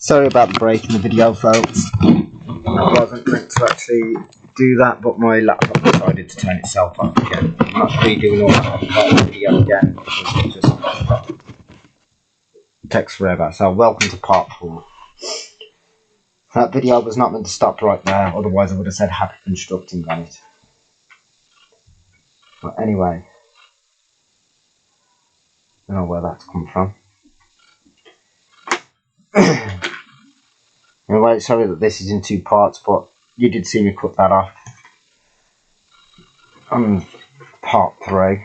Sorry about the break in the video, folks. I wasn't meant to actually do that, but my laptop decided to turn itself off again. I'm not redoing all that part of the video again because it just takes forever. So welcome to part 4. That video was not meant to stop right there, otherwise I would have said happy constructing on it. But anyway, I don't know where that's come from. Anyway, sorry that this is in 2 parts, but you did see me cut that off on part 3.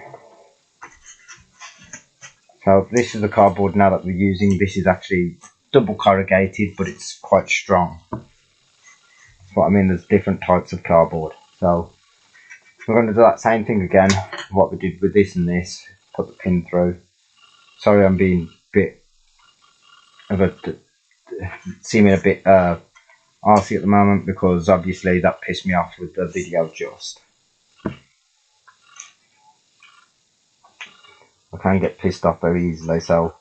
So this is the cardboard now that we're using. This is actually double corrugated, but it's quite strong. That's what I mean, there's different types of cardboard. So we're going to do that same thing again, what we did with this and this. Put the pin through. Sorry I'm being a bit of a... seeming a bit arsey at the moment, because obviously that pissed me off with the video just. I can get pissed off very easily, so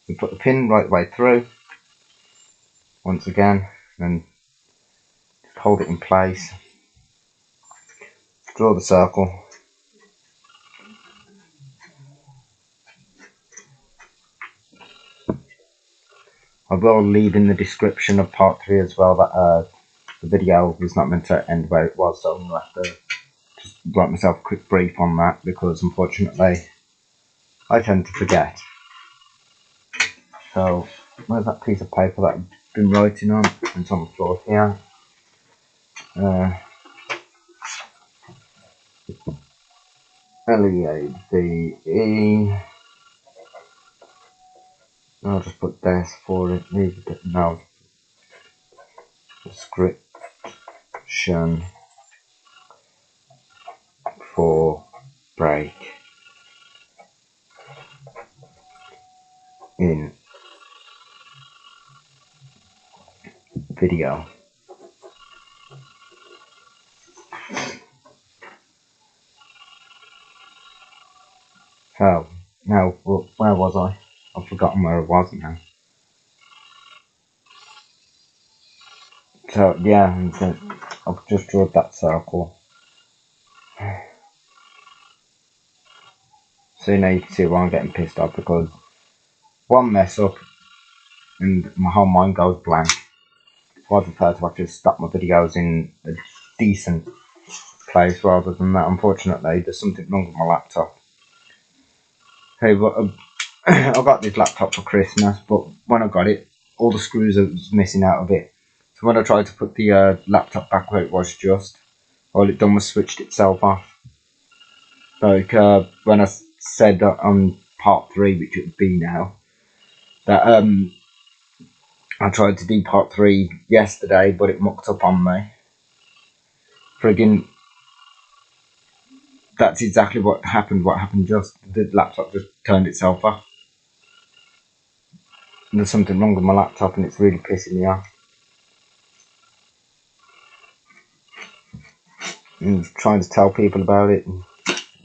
we put the pin right the way through once again, and just hold it in place, draw the circle, I will leave in the description of part 3 as well that the video was not meant to end where it was, so I'm going to have to just write myself a quick brief on that, because unfortunately I tend to forget. So where's that piece of paper that I've been writing on? It's on the floor here. L-E-A-D-E. I'll just put this for it. No. Description for break in video. So now, where was I? I've forgotten where I was now. So yeah, I've just drawn that circle. So now you can see why I'm getting pissed off, because one mess up and my whole mind goes blank. So I prefer to actually stop my videos in a decent place rather than that. Unfortunately, there's something wrong with my laptop. Hey, but I got this laptop for Christmas, but when I got it, all the screws was missing out of it. So when I tried to put the laptop back where it was just, all it done was switched itself off. Like when I said on part 3, which it would be now, that I tried to do part 3 yesterday, but it mucked up on me. Friggin', that's exactly what happened. What happened just, the laptop just turned itself off. And there's something wrong with my laptop and it's really pissing me off. And trying to tell people about it, and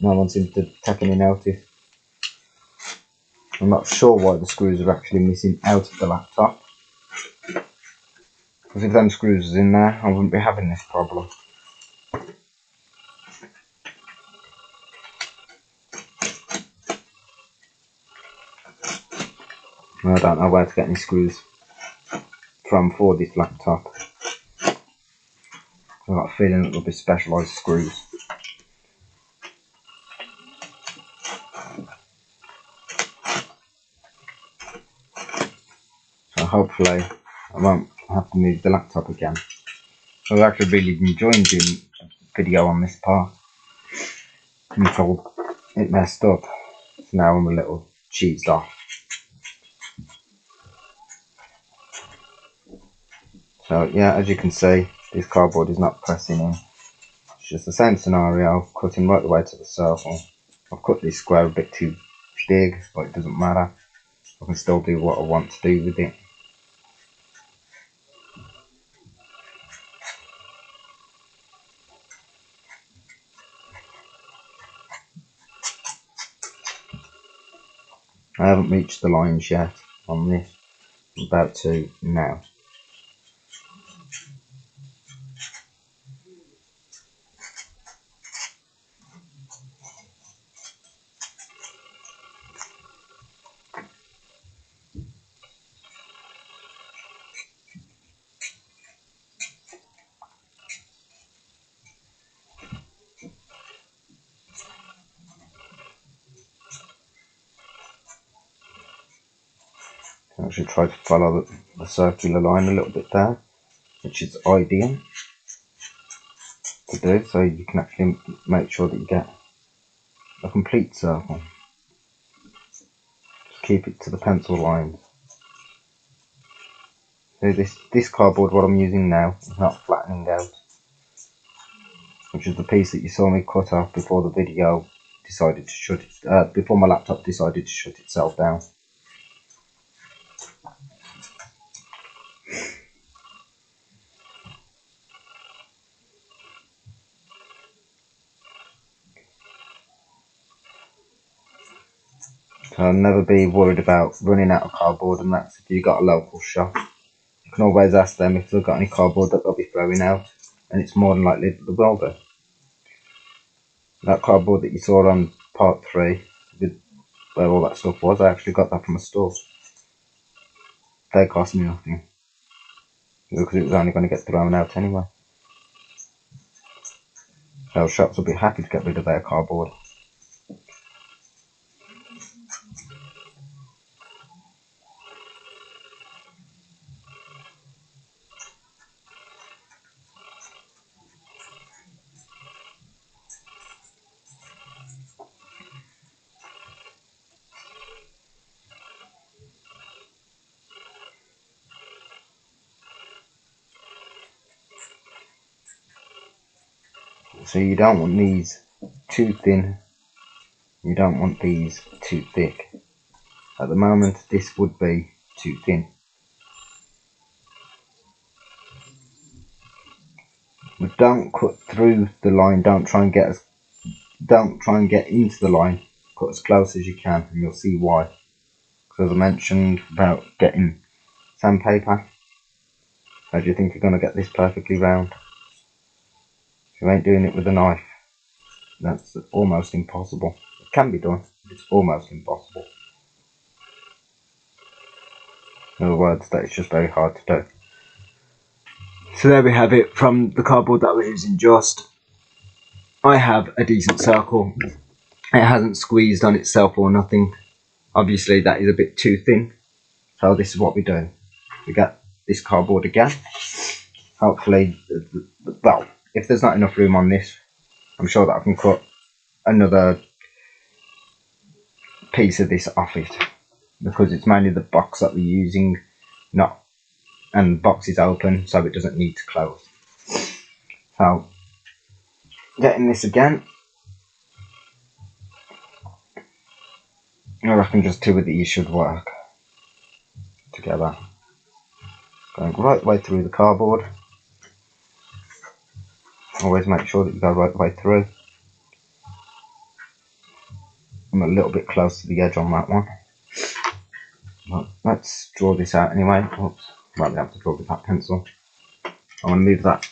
no one seems to take any notice. I'm not sure why the screws are actually missing out of the laptop, because if them screws was in there, I wouldn't be having this problem. I don't know where to get any screws from for this laptop. I've got a feeling it will be specialised screws. So hopefully I won't have to move the laptop again. I was actually really enjoying doing a video on this part until it messed up. So now I'm a little cheesed off. So yeah, as you can see, this cardboard is not pressing in. It's just the same scenario, cutting right the way to the circle. I've cut this square a bit too big, but it doesn't matter. I can still do what I want to do with it. I haven't reached the lines yet on this. I'm about to now. actually try to follow the circular line a little bit there, which is ideal to do, so you can actually make sure that you get a complete circle. Just keep it to the pencil lines. So this cardboard, what I'm using now, is not flattening out, which is the piece that you saw me cut off before the video decided to shut it, before my laptop decided to shut itself down. So I'll never be worried about running out of cardboard, and that's if you've got a local shop. You can always ask them if they've got any cardboard that they'll be throwing out, and it's more than likely that they will do. That cardboard that you saw on part 3, with where all that stuff was, I actually got that from a store. They cost me nothing, because it was only going to get thrown out anyway. So shops will be happy to get rid of their cardboard. So you don't want these too thin, you don't want these too thick. At the moment this would be too thin. But don't cut through the line, don't try and get into the line. Cut as close as you can, and you'll see why. Because as I mentioned about getting sandpaper, how do you think you're going to get this perfectly round? If you ain't doing it with a knife, that's almost impossible. It can be done, but it's almost impossible. In other words, that it's just very hard to do. So there we have it from the cardboard that we're using just. I have a decent circle. It hasn't squeezed on itself or nothing. Obviously that is a bit too thin. So this is what we do. We get this cardboard again. Hopefully, well, if there's not enough room on this, I'm sure that I can cut another piece of this off it, because it's mainly the box that we're using, and the box is open, so it doesn't need to close. So getting this again, I reckon just 2 of these should work together. Going right the way through the cardboard. Always make sure that you go right the way through. I'm a little bit close to the edge on that one. But let's draw this out anyway. Oops, won't be able to draw with that pencil. I want to move that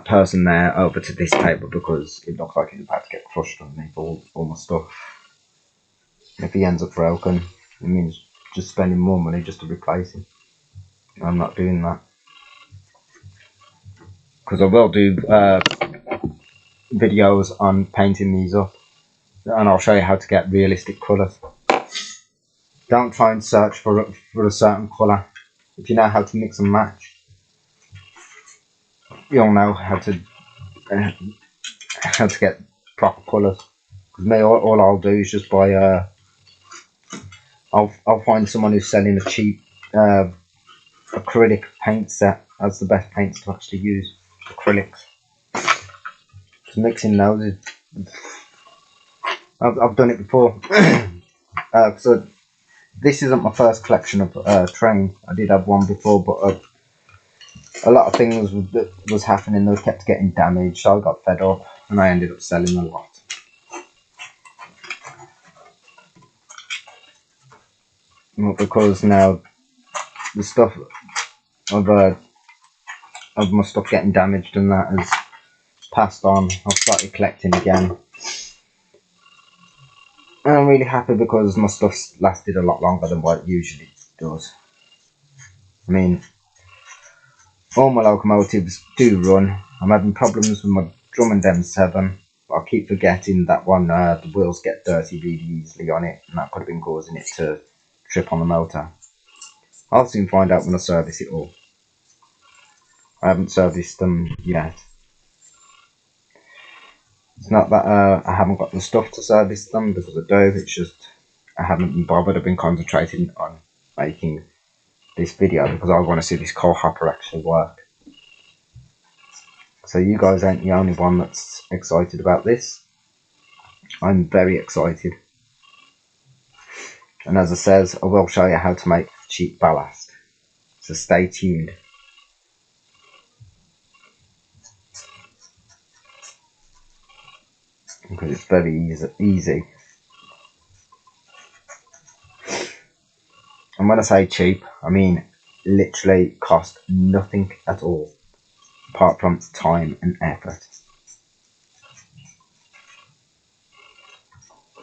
person there over to this table, because it looks like it's about to get crushed underneath all my stuff. If he ends up broken, it means just spending more money just to replace him. I'm not doing that, because I will do videos on painting these up, and I'll show you how to get realistic colours. Don't try and search for a certain colour. If you know how to mix and match, you'll know how to get proper colours. Because me, all I'll do is just buy I'll find someone who's selling a cheap acrylic paint set. That's the best paints to actually use, acrylics. Just mixing those, I've done it before. So this isn't my first collection of trains. I did have one before, but a lot of things that was happening, they kept getting damaged, so I got fed up and I ended up selling a lot. Because now the stuff of my stuff getting damaged and that has passed on, I've started collecting again. And I'm really happy because my stuff's lasted a lot longer than what it usually does. I mean, all my locomotives do run. I'm having problems with my Drummond M7, but I keep forgetting that one, the wheels get dirty really easily on it, and that could have been causing it to trip on the motor. I'll soon find out when I service it all. I haven't serviced them yet. It's not that I haven't got the stuff to service them, because I do, it's just I haven't been bothered. I've been concentrating on making this video because I want to see this coal hopper actually work. So you guys ain't the only one that's excited about this. I'm very excited. And as I says, I will show you how to make cheap ballast. So stay tuned. Because it's very easy. And when I say cheap, I mean literally cost nothing at all, apart from time and effort.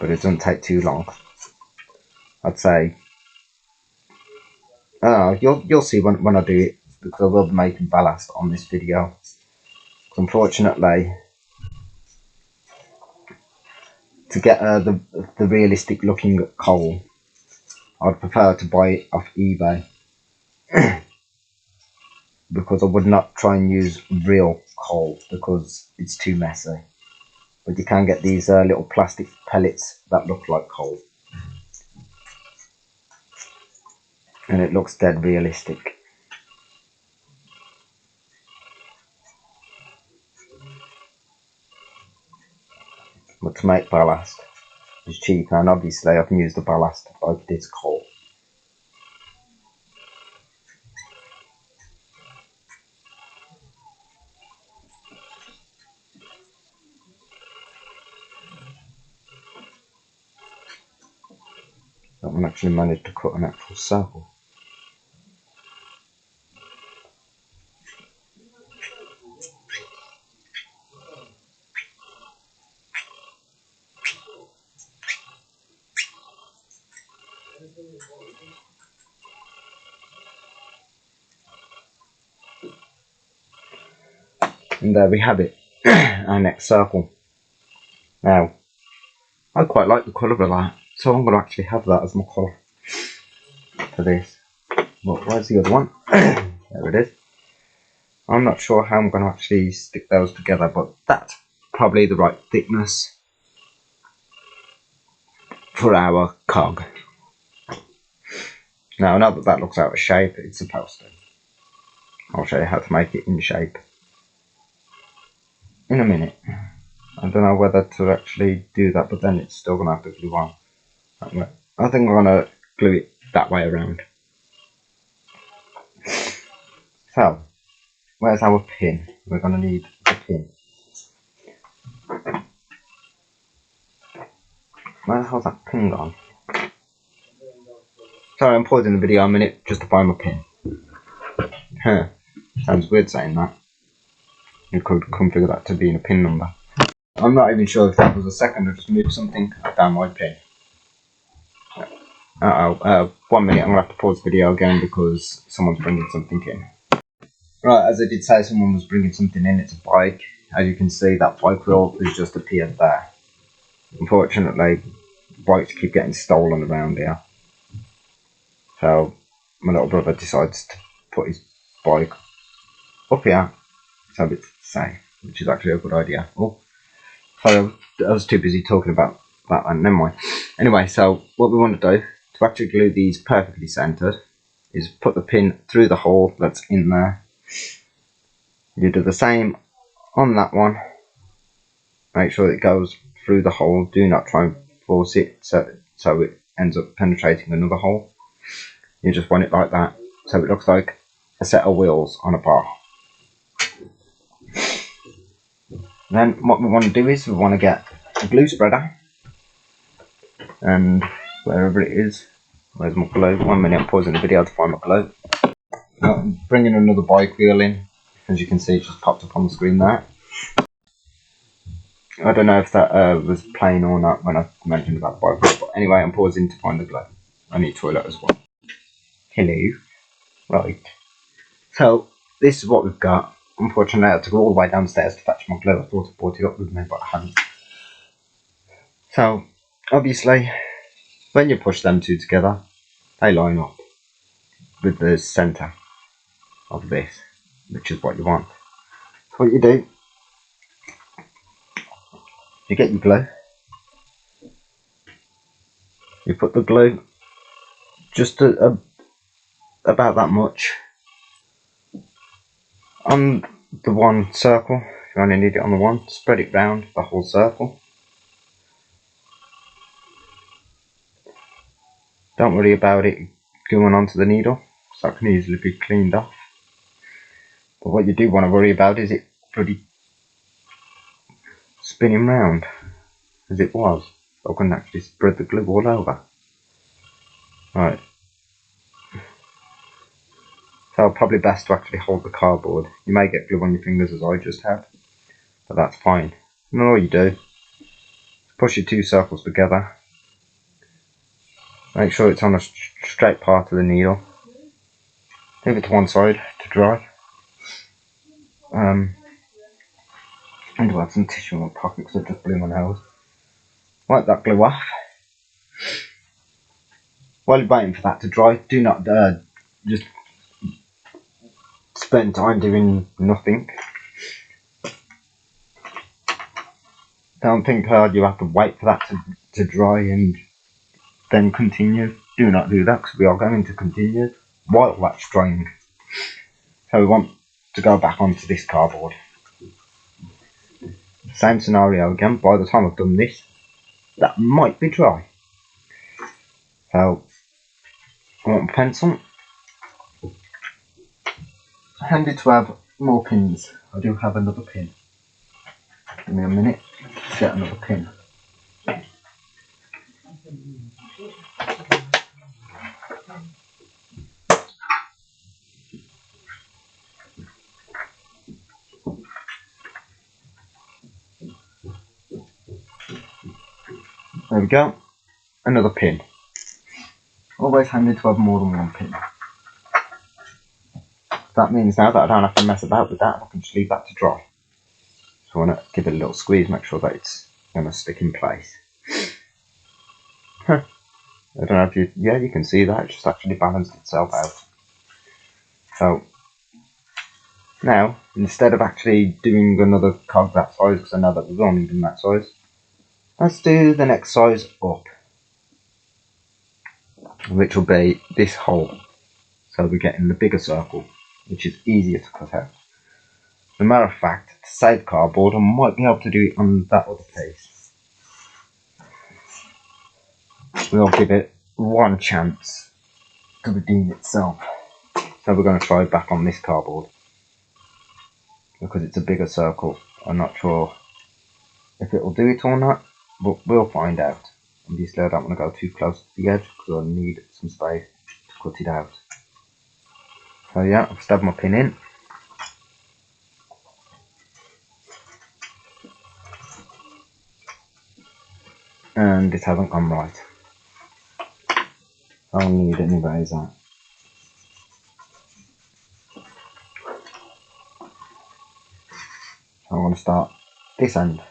But it doesn't take too long. I'd say, you'll see when I do it, because I will be making ballast on this video. Unfortunately, to get the realistic looking coal, I'd prefer to buy it off eBay. Because I would not try and use real coal, because it's too messy. But you can get these little plastic pellets that look like coal. And it looks dead realistic. But to make ballast is cheaper, and obviously I can use the ballast like this coal. That one actually managed to cut an actual circle. And there we have it, our next circle. Now, I quite like the colour of that, so I'm going to actually have that as my colour for this. But where's the other one? There it is. I'm not sure how I'm going to actually stick those together, but that's probably the right thickness for our cog. Now, not that that looks out of shape, it's supposed to. I'll show you how to make it in shape in a minute. I don't know whether to actually do that, but then it's still going to have to glue on that way. I think I'm going to glue it that way around. So, where's our pin? We're going to need a pin. Where the hell's that pin gone? Sorry, I'm pausing the video a minute just to find my pin. Huh. Sounds weird saying that. You could configure that to being a pin number. I'm not even sure if that was a second. I just moved something. I found my pin. 1 minute. I'm going to have to pause the video again because someone's bringing something in. Right, as I did say, someone was bringing something in. It's a bike. As you can see, that bike wheel has just appeared there. Unfortunately, bikes keep getting stolen around here. So, my little brother decides to put his bike up here so it's safe, which is actually a good idea. Oh, sorry, I was too busy talking about that and never mind. Anyway, so what we want to do to actually glue these perfectly centered is put the pin through the hole that's in there. You do the same on that one. Make sure it goes through the hole. Do not try and force it so it ends up penetrating another hole. You just want it like that, so it looks like a set of wheels on a bar. Then what we want to do is we want to get a glue spreader, and wherever it is, where's my glue? 1 minute, I'm pausing the video to find my glue. Now I'm bringing another bike wheel in. As you can see, it just popped up on the screen there. I don't know if that was plain or not when I mentioned about the bike wheel, but anyway, I'm pausing to find the glue. I need toilet as well. Hello. Right. So, this is what we've got. Unfortunately, I had to go all the way downstairs to fetch my glue. I thought I brought it up with me, but I hadn't. So, obviously, when you push them two together, they line up. with the centre of this, which is what you want. So what you do, you get your glue, you put the glue just about that much on the one circle. If you only need it on the one, spread it round the whole circle. Don't worry about it going onto the needle, because that can easily be cleaned off. But what you do want to worry about is it pretty spinning round as it was. I can actually spread the glue all over. Right. So probably best to actually hold the cardboard. You may get glue on your fingers as I just had, but that's fine. And all you do is push your two circles together. Make sure it's on a straight part of the needle. Leave it to one side to dry. And to add some tissue in my pocket because I just blew my nose. Wipe that glue off. While you're waiting for that to dry, do not just spend time doing nothing. Don't think hard, you have to wait for that to dry and then continue. Do not do that because we are going to continue while that's drying. So we want to go back onto this cardboard. Same scenario again. By the time I've done this, that might be dry. So I want a pencil. Handy to have more pins. I do have another pin. Give me a minute to get another pin. There we go. Another pin. Always handy to have more than one pin. That means now that I don't have to mess about with that, I can just leave that to dry. So I want to give it a little squeeze, make sure that it's going to stick in place. I don't know if you can see that, it just actually balanced itself out. So now, instead of actually doing another cog that size, because I know that we've only done that size, let's do the next size up, which will be this hole. So we're getting the bigger circle, which is easier to cut out. As a matter of fact, to save cardboard, I might be able to do it on that other piece. We'll give it one chance to redeem itself. So we're going to try back on this cardboard. Because it's a bigger circle, I'm not sure if it will do it or not, but we'll find out. Obviously I don't want to go too close to the edge because I need some space to cut it out. So yeah, I've stabbed my pin in. And it hasn't gone right. I'll need an eraser. I'm going to start this end.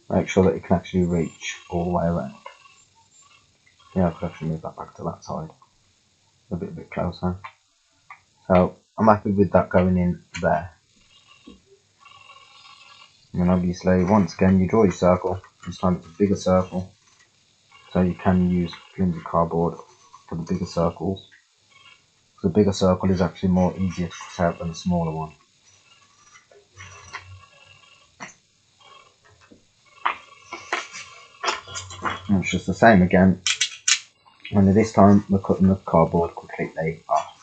Make sure that it can actually reach all the way around. Yeah, I could actually move that back to that side. A bit closer. So I'm happy with that going in there. And obviously, once again, you draw your circle. This time it's a bigger circle. So you can use flimsy cardboard for the bigger circles. The bigger circle is actually more easier to cut out than a smaller one. And it's just the same again, only this time we're cutting the cardboard completely off.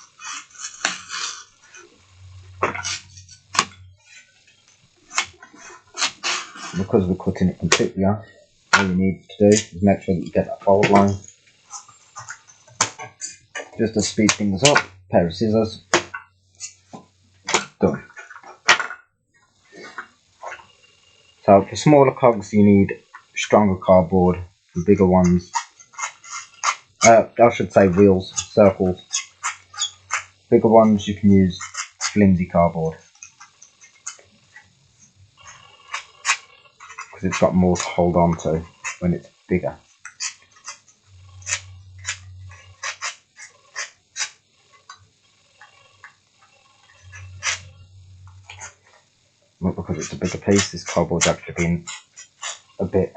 Because we're cutting it completely off, all you need to do is make sure that you get that fold line. Just to speed things up, pair of scissors, done. So for smaller cogs you need stronger cardboard, for bigger ones, I should say wheels, circles. Bigger ones you can use flimsy cardboard. Because it's got more to hold on to when it's bigger. But because it's a bigger piece, this cardboard's actually been a bit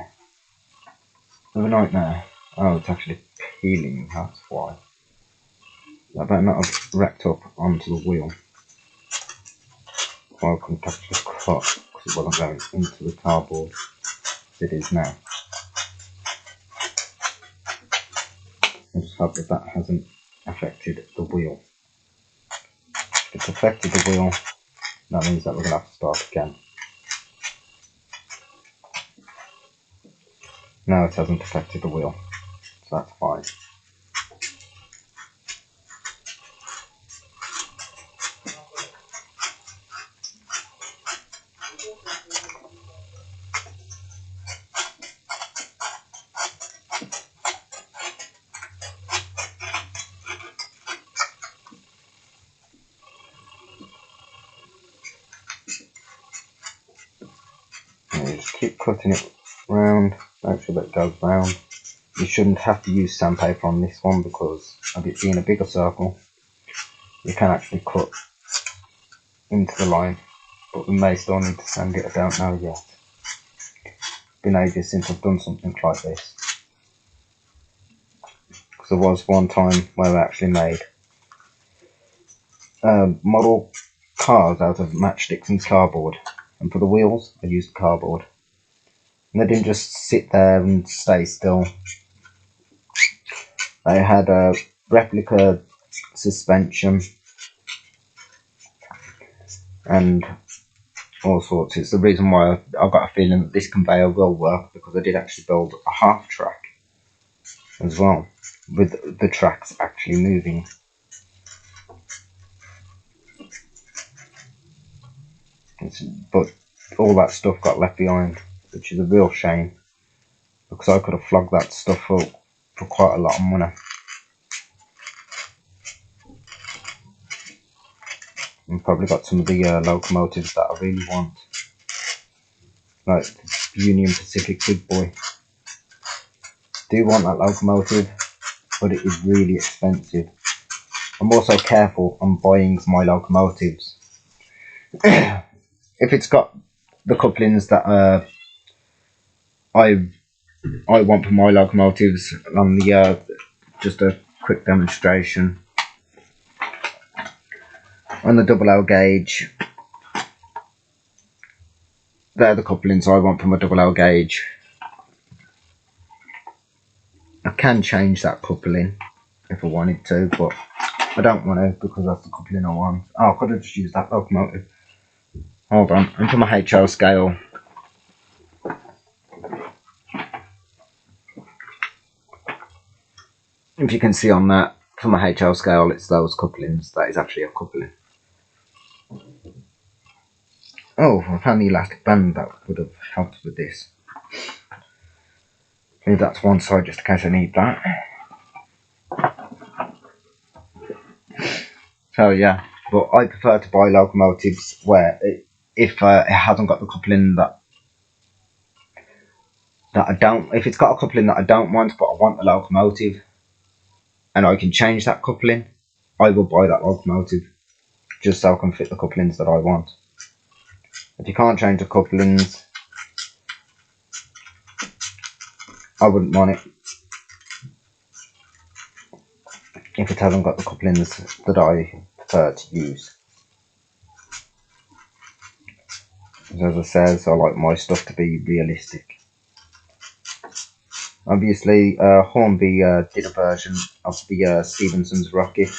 of a nightmare. Oh, it's actually peeling, that's why. That better not have wrecked up onto the wheel. Well, I couldn't actually cut because it wasn't going into the cardboard as it is now. I just hope that that hasn't affected the wheel. If it's affected the wheel, that means that we're going to have to start again. No, it hasn't affected the wheel, so that's fine. And you just keep cutting it round, make sure that it goes round. You shouldn't have to use sandpaper on this one because of it being a bigger circle. You can actually cut into the line, but we may still need to sand it, I don't know yet. It's been ages since I've done something like this. Because there was one time where I actually made model cars out of matchsticks and cardboard, and for the wheels I used cardboard. And they didn't just sit there and stay still. They had a replica suspension and all sorts. It's the reason why I've got a feeling that this conveyor will work, because I did actually build a half track as well, with the tracks actually moving. But all that stuff got left behind, which is a real shame, because I could have flogged that stuff up for quite a lot of money. And probably got some of the locomotives that I really want, like Union Pacific Big Boy. Do want that locomotive, but it is really expensive. I'm also careful on buying my locomotives. If it's got the couplings that I want for my locomotives, on the just a quick demonstration on the double L gauge. They're the couplings I want for my double L gauge. I can change that coupling if I wanted to, but I don't want to because that's the coupling I want. Oh, I could have just used that locomotive. Hold on, and for my HL scale, if you can see on that, for my HL scale, it's those couplings. That is actually a coupling. Oh, I found the elastic band that would have helped with this. Leave that to one side just in case I need that. So yeah, but I prefer to buy locomotives where if it hasn't got the coupling that I don't, if it's got a coupling that I don't want, but I want the locomotive, and I can change that coupling, I will buy that locomotive just so I can fit the couplings that I want. If you can't change the couplings, I wouldn't want it. If it hasn't got the couplings that I prefer to use. As I said, I like my stuff to be realistic. Obviously, Hornby did a version of the Stephenson's rocket.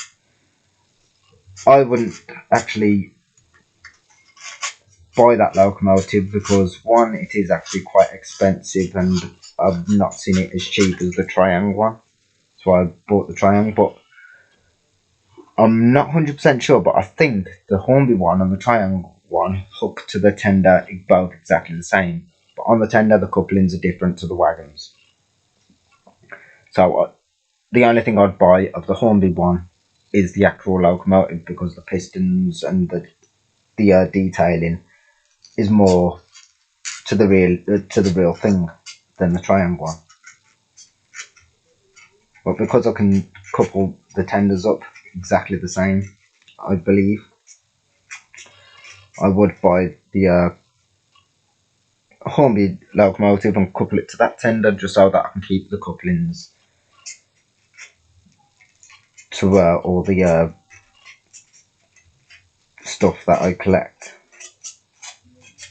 I wouldn't actually buy that locomotive because, one, it is actually quite expensive and I've not seen it as cheap as the Triangle one. So I bought the Triangle, but I'm not 100% sure, but I think the Hornby one and the Triangle one hook to the tender are both exactly the same. But on the tender, the couplings are different to the wagons. So the only thing I'd buy of the Hornby one is the actual locomotive, because the pistons and the detailing is more to the real thing than the Triangle one. But because I can couple the tenders up exactly the same, I believe, I would buy the Hornby locomotive and couple it to that tender just so that I can keep the couplings to all the stuff that I collect.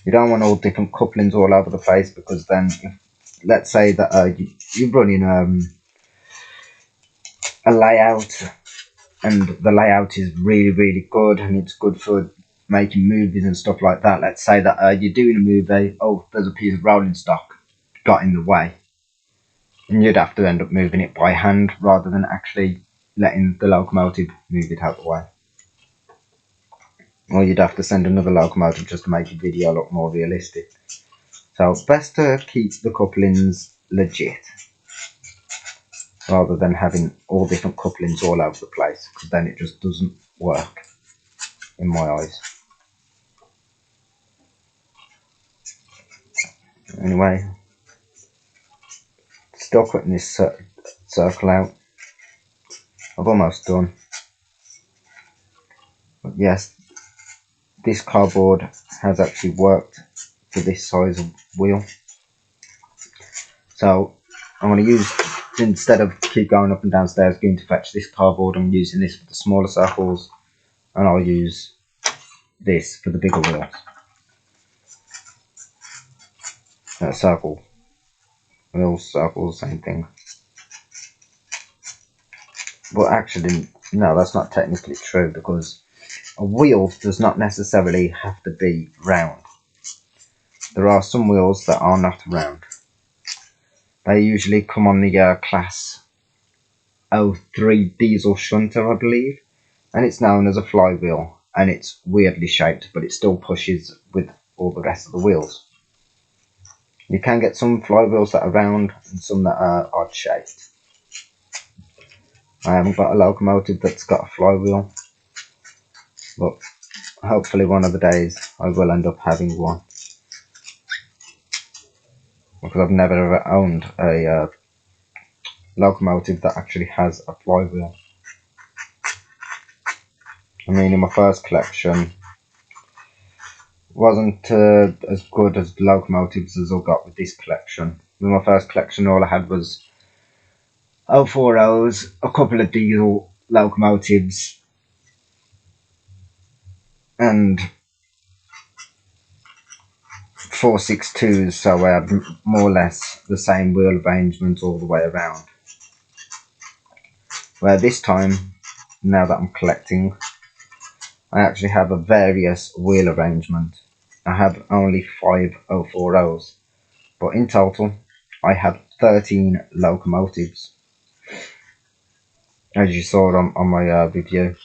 You don't want all different couplings all over the place, because then, let's say that you're running a layout, and the layout is really good, and it's good for making movies and stuff like that. Let's say that you're doing a movie, there's a piece of rolling stock got in the way, and you'd have to end up moving it by hand rather than actually letting the locomotive move it out of the way. Or you'd have to send another locomotive just to make your video look more realistic. So best to keep the couplings legit rather than having all different couplings all over the place, because then it just doesn't work in my eyes. Anyway, still cutting this circle out. I've almost done. But yes, this cardboard has actually worked for this size of wheel. So I'm going to use, instead of keep going up and downstairs going to fetch this cardboard, I'm using this for the smaller circles, and I'll use this for the bigger wheels. Circle, wheels, circles, same thing. But actually, no, that's not technically true, because a wheel does not necessarily have to be round. There are some wheels that are not round. They usually come on the class 03 diesel shunter, I believe, and it's known as a flywheel, and it's weirdly shaped, but it still pushes with all the rest of the wheels. You can get some flywheels that are round and some that are odd shaped. I haven't got a locomotive that's got a flywheel, but hopefully one of the days I will end up having one, because I've never ever owned a locomotive that actually has a flywheel. I mean, in my first collection, wasn't as good as the locomotives as I got with this collection. With my first collection, all I had was 040s, a couple of diesel locomotives, and 462s, so I had more or less the same wheel arrangement all the way around. Where this time, now that I'm collecting, I actually have a various wheel arrangement. I have only 5 040s, but in total I have 13 locomotives, as you saw on my review.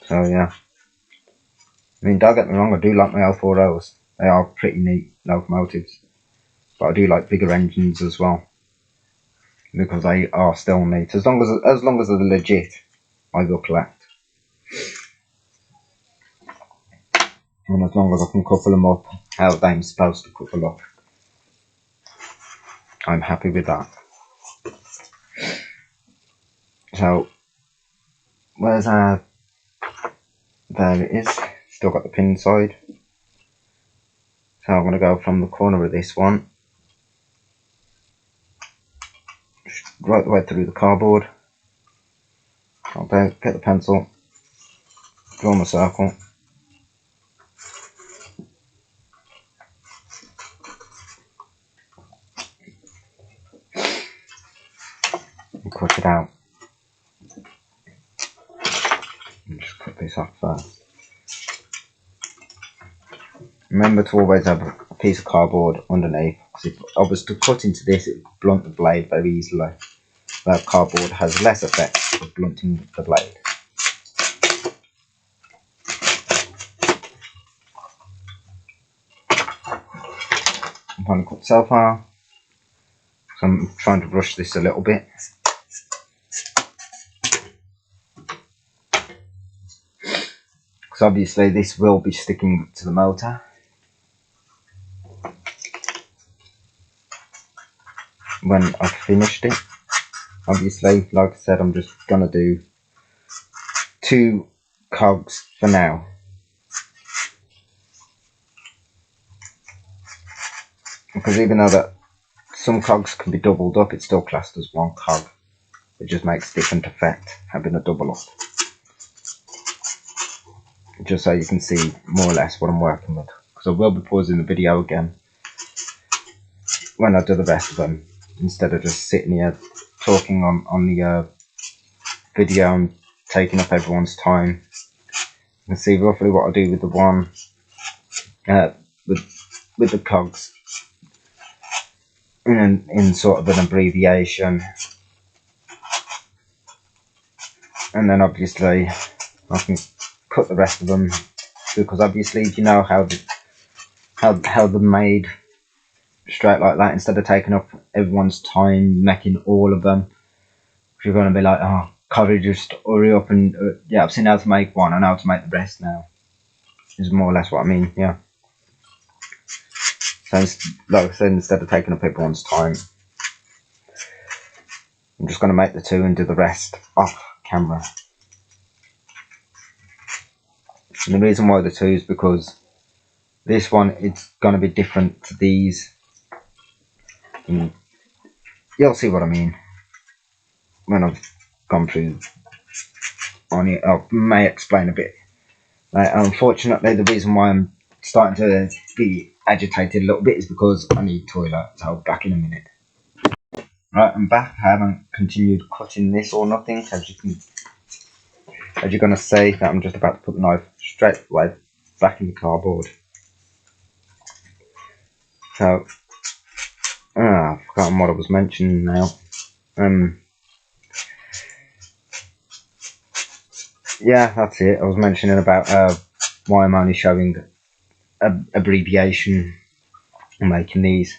So yeah, I mean, don't get me wrong, I do like my 040s. They are pretty neat locomotives, but I do like bigger engines as well, because they are still neat. As long as they're legit, I will collect. And as long as I can couple them up how they're supposed to couple up, I'm happy with that. So, where's our... There it is. Still got the pin side. So I'm going to go from the corner of this one, right the way through the cardboard. I'll get the pencil, draw my circle. And cut it out. And just cut this off first. Remember to always have a piece of cardboard underneath, because if I was to cut into this, it would blunt the blade very easily. But cardboard has less effect of blunting the blade. I'm going to cut so far, so I'm trying to rush this a little bit. Because obviously this will be sticking to the motor. When I've finished it, obviously, like I said, I'm just going to do 2 cogs for now. because even though that some cogs can be doubled up, it's still classed as one cog. It just makes a different effect having a double up. Just so you can see more or less what I'm working with, because I will be pausing the video again when I do the rest of them, instead of just sitting here talking on the video and taking up everyone's time. You can see roughly what I do with the one, with the cogs, in sort of an abbreviation, and then obviously I can cut the rest of them, because obviously you know how they're made straight like that, instead of taking up everyone's time making all of them. You're going to be like, oh, Corey, just hurry up and yeah, I've seen how to make one, I know how to make the rest now. Is more or less what I mean, yeah. So like I said, instead of taking up everyone's time, I'm just going to make the two and do the rest off camera. And the reason why the two is because this one, it's going to be different to these. And you'll see what I mean when I've gone through on it. I may explain a bit. Unfortunately, the reason why I'm starting to be agitated a little bit is because I need toilet, so I'll be back in a minute. Right, I'm back. I haven't continued cutting this or nothing, as you're gonna see that I'm just about to put the knife straight away back in the cardboard. So, I've forgotten what I was mentioning now. Yeah, that's it. I was mentioning about why I'm only showing abbreviation making these,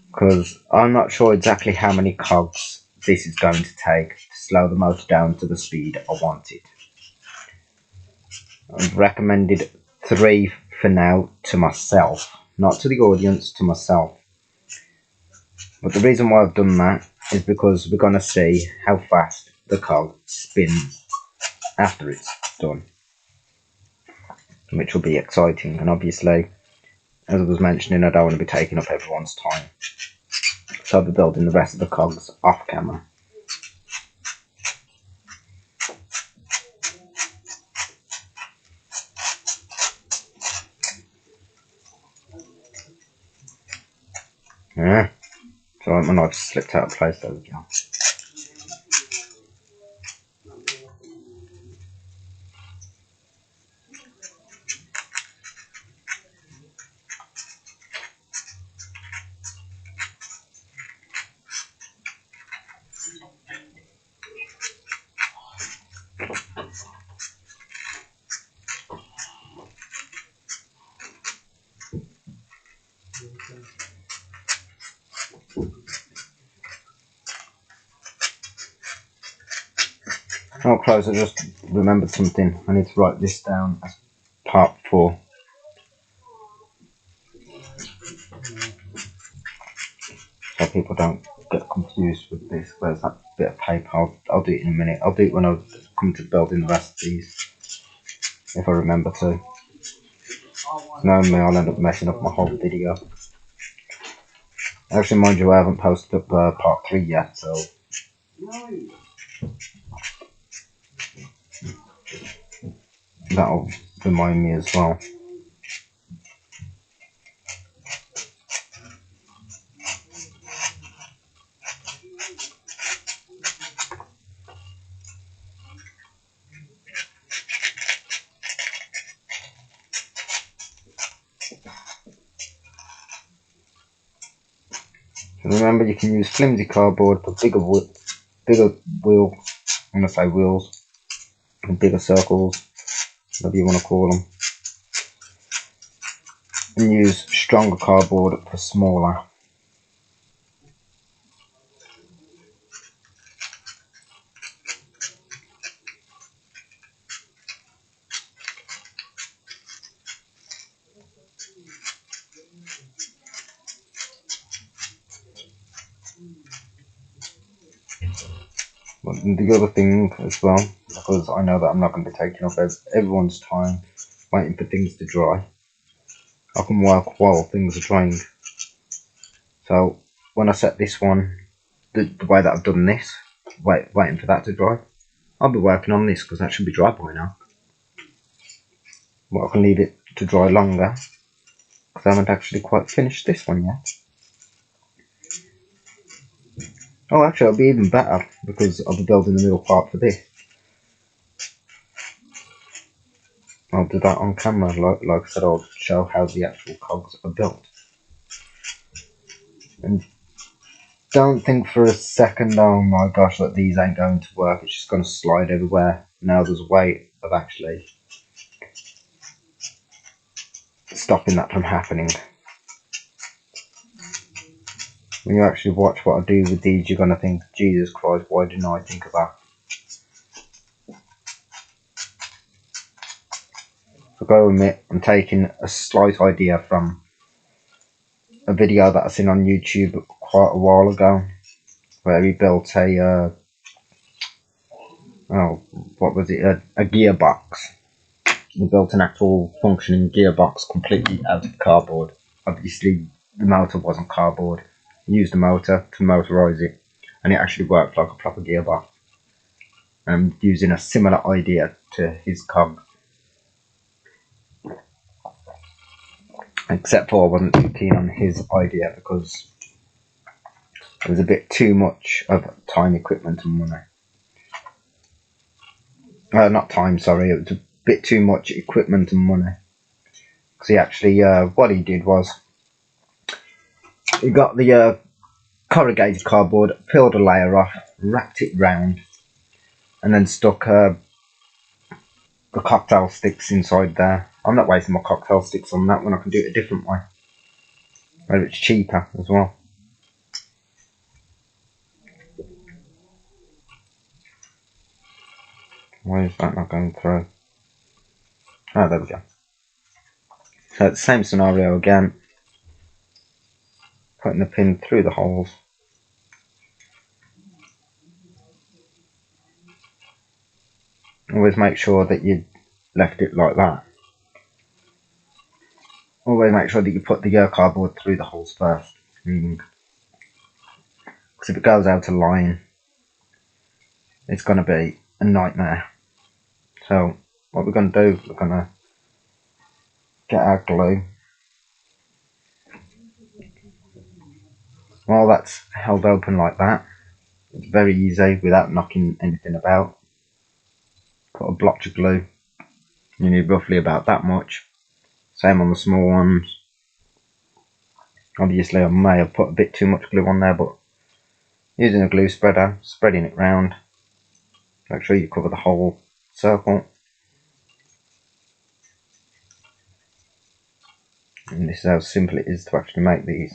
because I'm not sure exactly how many cogs this is going to take to slow the motor down to the speed I want it. I've recommended 3 for now to myself, not to the audience, to myself. But the reason why I've done that is because we're going to see how fast the cog spins after it's done, which will be exciting. And obviously, as I was mentioning, I don't want to be taking up everyone's time, so I'll be building the rest of the cogs off camera. Yeah, so my knife slipped out of place, there we go. Oh, close, I just remembered something. I need to write this down as part 4. So people don't get confused with this. Where's that bit of paper? I'll do it in a minute. I'll do it when I come to building the rest of these, if I remember to. Knowing me, I'll end up messing up my whole video. Actually, mind you, I haven't posted up part 3 yet, so that'll remind me as well. Remember, you can use flimsy cardboard for bigger wheel. I'm gonna say wheels, and bigger circles, whatever you want to call them, and use stronger cardboard for smaller. But the other thing as well, because I know that I'm not going to be taking up everyone's time waiting for things to dry, I can work while things are drying. So when I set this one, the way that I've done this, waiting for that to dry, I'll be working on this because that should be dry by now. But I can leave it to dry longer because I haven't actually quite finished this one yet. Oh, actually, it'll be even better because I'll be building the middle part for this. I'll do that on camera, like I said, I'll show how the actual cogs are built. And don't think for a second, oh my gosh, that these ain't going to work, it's just going to slide everywhere. Now there's a way of actually stopping that from happening. When you actually watch what I do with these, you're going to think, Jesus Christ, why didn't I think of that? I gotta admit, I'm taking a slight idea from a video that I seen on YouTube quite a while ago, where he built a, what was it, a gearbox. He built an actual functioning gearbox completely out of cardboard. Obviously, the motor wasn't cardboard. He used the motor to motorise it, and it actually worked like a proper gearbox. And using a similar idea to his cog. Except for I wasn't too keen on his idea because it was a bit too much of time, equipment and money. Not time, sorry, it was a bit too much equipment and money. Because he actually, what he did was, he got the corrugated cardboard, peeled a layer off, wrapped it round, and then stuck the cocktail sticks inside there. I'm not wasting my cocktail sticks on that when I can do it a different way. Where it's cheaper as well. Why is that not going through? Oh, there we go. So it's the same scenario again. Putting the pin through the holes. Always make sure that you left it like that. Always make sure that you put the cardboard through the holes first. Because if it goes out of line, it's going to be a nightmare. So what we're going to do, we're going to get our glue. While that's held open like that, it's very easy without knocking anything about. Put a blotch of glue. You need roughly about that much. Same on the small ones. Obviously I may have put a bit too much glue on there, but using a glue spreader, spreading it round. Make sure you cover the whole circle. And this is how simple it is to actually make these.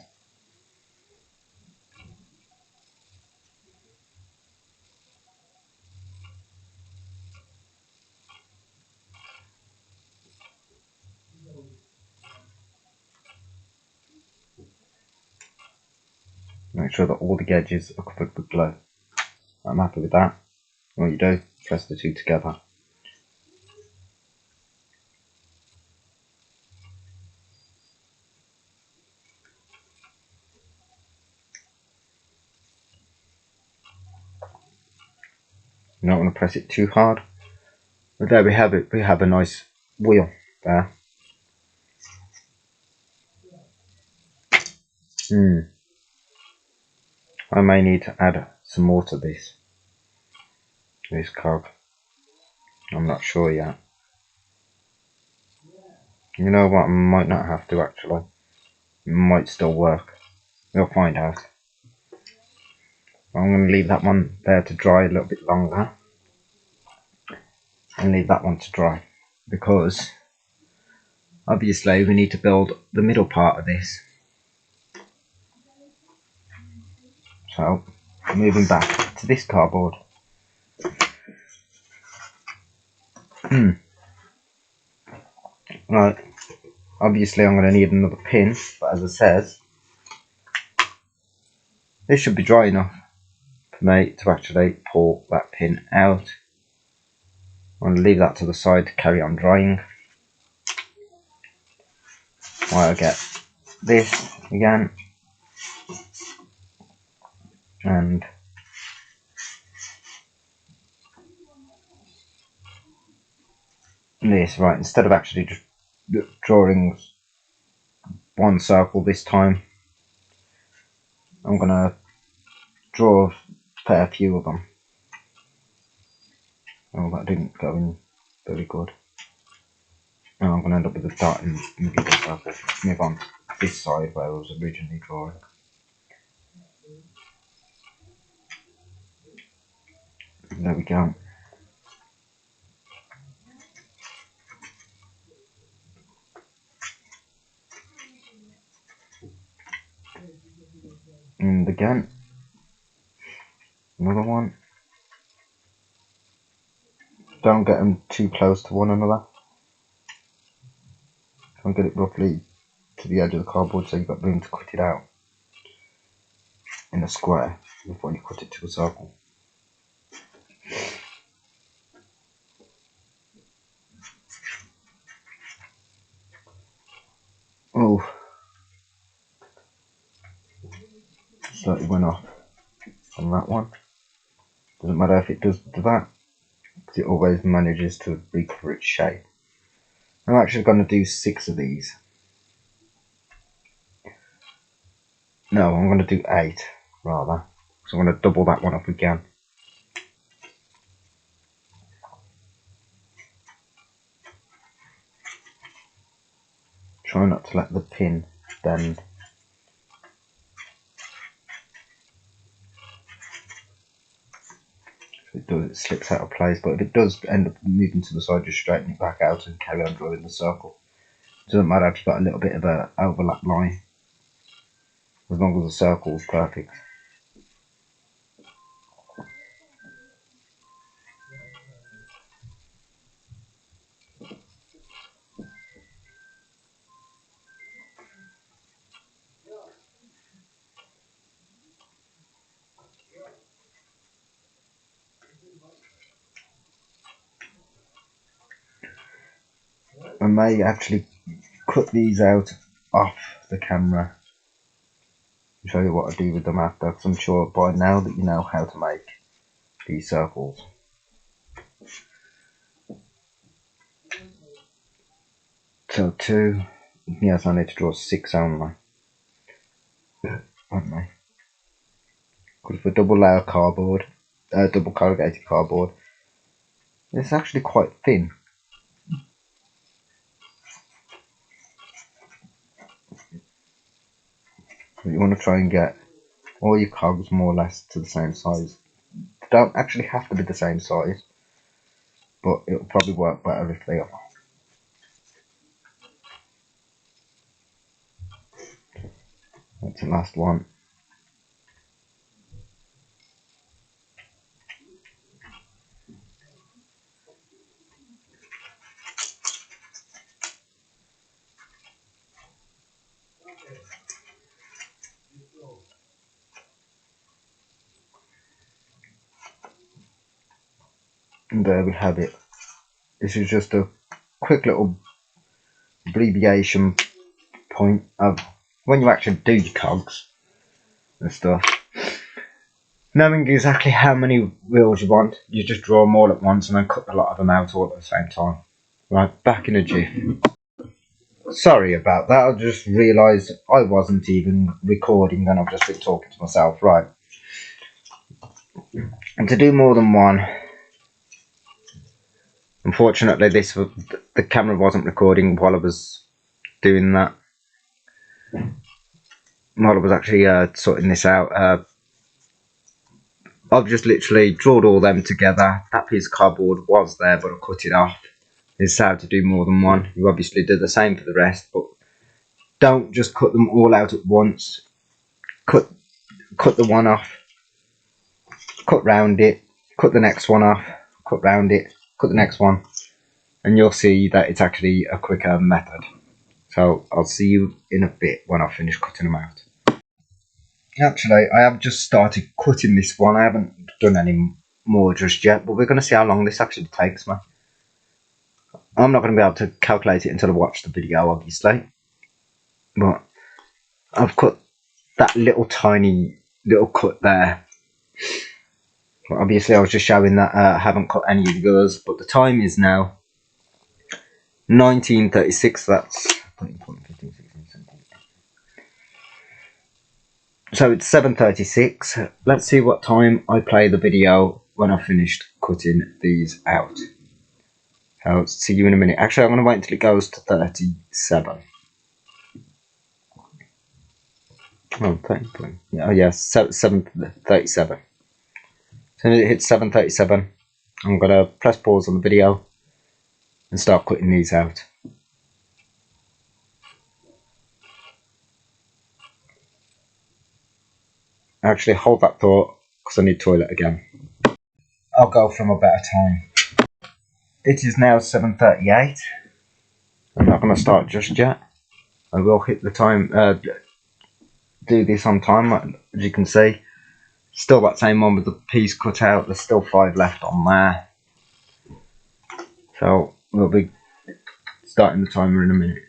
Make sure that all the edges are covered with glue. I'm happy with that. What you do, press the two together. You don't want to press it too hard. But there we have it, we have a nice wheel there. I may need to add some more to this cog. I'm not sure yet. You know what, I might not have to actually. It might still work. We'll find out. I'm going to leave that one there to dry a little bit longer. And leave that one to dry. Because obviously we need to build the middle part of this. So, moving back to this cardboard. Right, obviously I'm going to need another pin, but as I says, this should be dry enough for me to actually pull that pin out. I'm going to leave that to the side to carry on drying. Right, I get this again, and this, right, instead of actually just drawing one circle this time, I'm gonna draw a fair few of them. Oh, that didn't go in very good. Now I'm gonna end up with a dot in the middle of the circle. Let's move on to this side where I was originally drawing. There we go. And again, another one. Don't get them too close to one another. Try and get it roughly to the edge of the cardboard so you've got room to cut it out in a square before you cut it to a circle. Oh, slightly went off on that one. Doesn't matter if it does to that, because it always manages to recover its shape. I'm actually going to do 6 of these. No, I'm going to do 8 rather. So I'm going to double that one up again. Try not to let the pin bend. If it does, it slips out of place, but if it does end up moving to the side, just straighten it back out and carry on drawing the circle. It doesn't matter if you've got a little bit of an overlap line, as long as the circle is perfect. I may actually cut these out off the camera and show you what I do with them after, because I'm sure by now that you know how to make these circles. So 2, yes, I need to draw 6 only, aren't I? Because for double layer cardboard, double corrugated cardboard, it's actually quite thin. But you want to try and get all your cogs more or less to the same size. They don't actually have to be the same size, but it'll probably work better if they are. That's the last one. And there we have it. This is just a quick little abbreviation point of when you actually do your cogs and stuff. Knowing exactly how many wheels you want, you just draw them all at once and then cut a lot of them out all at the same time. Right, back in a jiff. Sorry about that, I just realised I wasn't even recording and I've just been talking to myself. Right. And to do more than one, unfortunately the camera wasn't recording while I was doing that. While I was actually sorting this out. I've just literally drawn all them together. That piece of cardboard was there, but I cut it off. This is how to do more than one. You obviously do the same for the rest, but don't just cut them all out at once. Cut the one off, cut round it, cut the next one off, cut round it, cut the next one, and you'll see that it's actually a quicker method. So I'll see you in a bit when I finish cutting them out. Actually, I have just started cutting this one. I haven't done any more just yet, but we're going to see how long this actually takes me. I'm not going to be able to calculate it until I watch the video, obviously. but I've cut that little tiny little cut there. But obviously I was just showing that I haven't cut any of the others, but the time is now 19:36. That's 13, 14, 15, 16, 17. So it's 7:36. Let's see what time I play the video when I've finished cutting these out. I'll see you in a minute. Actually, I'm going to wait until it goes to 37. Oh, 30. Oh yeah, 7:37. As soon as it hits 7:37, I'm going to press pause on the video and start cutting these out. Actually, hold that thought because I need toilet again. I'll go from a better time. It is now 7:38. I'm not going to start just yet. I will hit the time, do this on time, as you can see. Still that same one with the piece cut out. There's still 5 left on there. So we'll be starting the timer in a minute.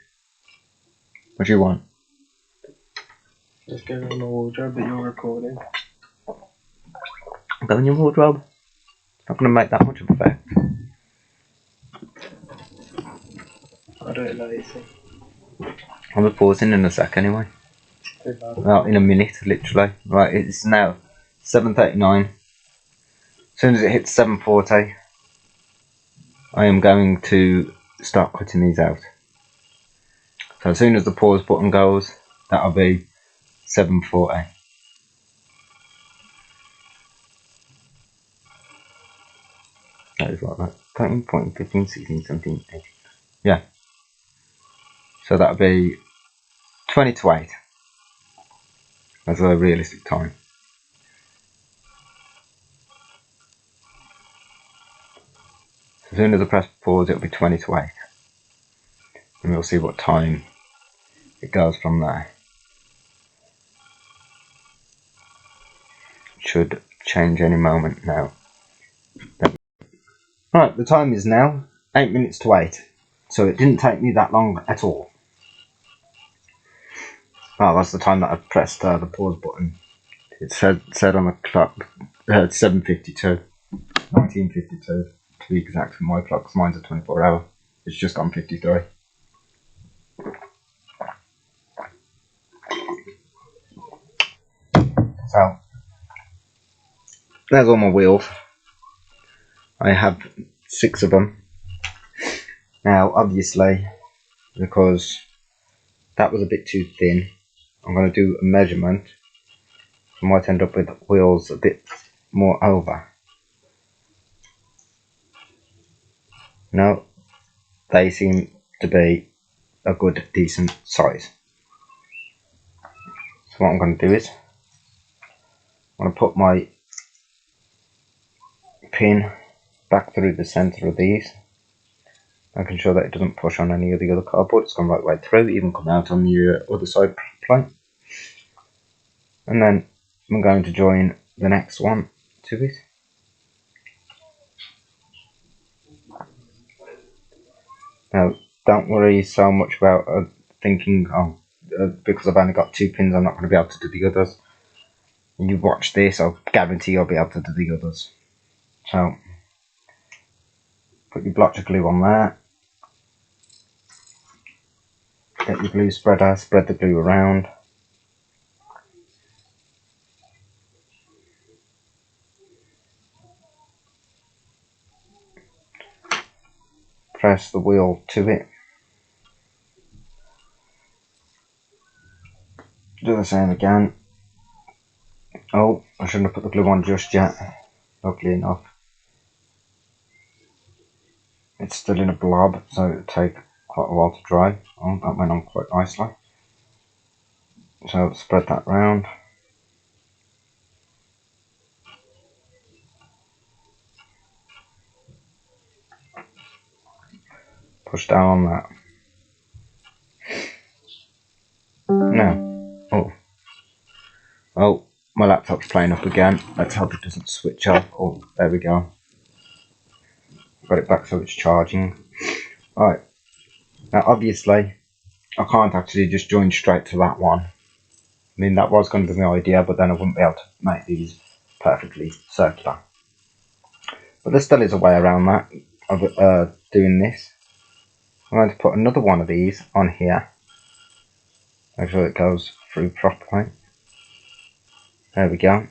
What do you want? Just go in the wardrobe that you're recording. Go in your wardrobe. Not going to make that much of an effect. I don't know, you see. I'll be pausing in a sec anyway. Well, in a minute, literally. Right, it's now 7:39. As soon as it hits 7:40, I am going to start cutting these out. So as soon as the pause button goes, that'll be 7:40. That is like that. 13, 14, 15, 16, 17, 18. Yeah. So that'll be 20 to 8. That's a realistic time. As soon as I press pause, it'll be 20 to 8. And we'll see what time it goes from there. It should change any moment now. Right, the time is now 8 minutes to 8. So it didn't take me that long at all. Well, that's the time that I pressed the pause button. It said on the clock 7:52. 19:52 to be exact for my clock, 'cause mine's a 24-hour. It's just on 53. So there's all my wheels. I have 6 of them. Now obviously, because that was a bit too thin, I'm going to do a measurement. I might end up with wheels a bit more over. No, they seem to be a good, decent size. So what I'm going to do is, I'm going to put my pin back through the centre of these, making sure that it doesn't push on any of the other cardboard. It's gone right the way through, even come out on the other side plate. And then I'm going to join the next one to it. Now, don't worry so much about thinking, oh, because I've only got 2 pins, I'm not going to be able to do the others. You watch this, I'll guarantee you'll be able to do the others. So, put your blotch of glue on there. Get your glue spreader, spread the glue around. Press the wheel to it. Do the same again. Oh, I shouldn't have put the glue on just yet. Luckily enough, it's still in a blob, so it'll take quite a while to dry. Oh, that went on quite nicely. So spread that round. Push down on that. Now, oh, my laptop's playing up again. Let's hope it doesn't switch off. Oh, there we go. Got it back so it's charging. Alright, now obviously I can't actually just join straight to that one. I mean, that was going to be my idea, but then I wouldn't be able to make these perfectly circular. But there still is a way around that, of doing this. I'm going to put another one of these on here. Make sure it goes through properly. There we go.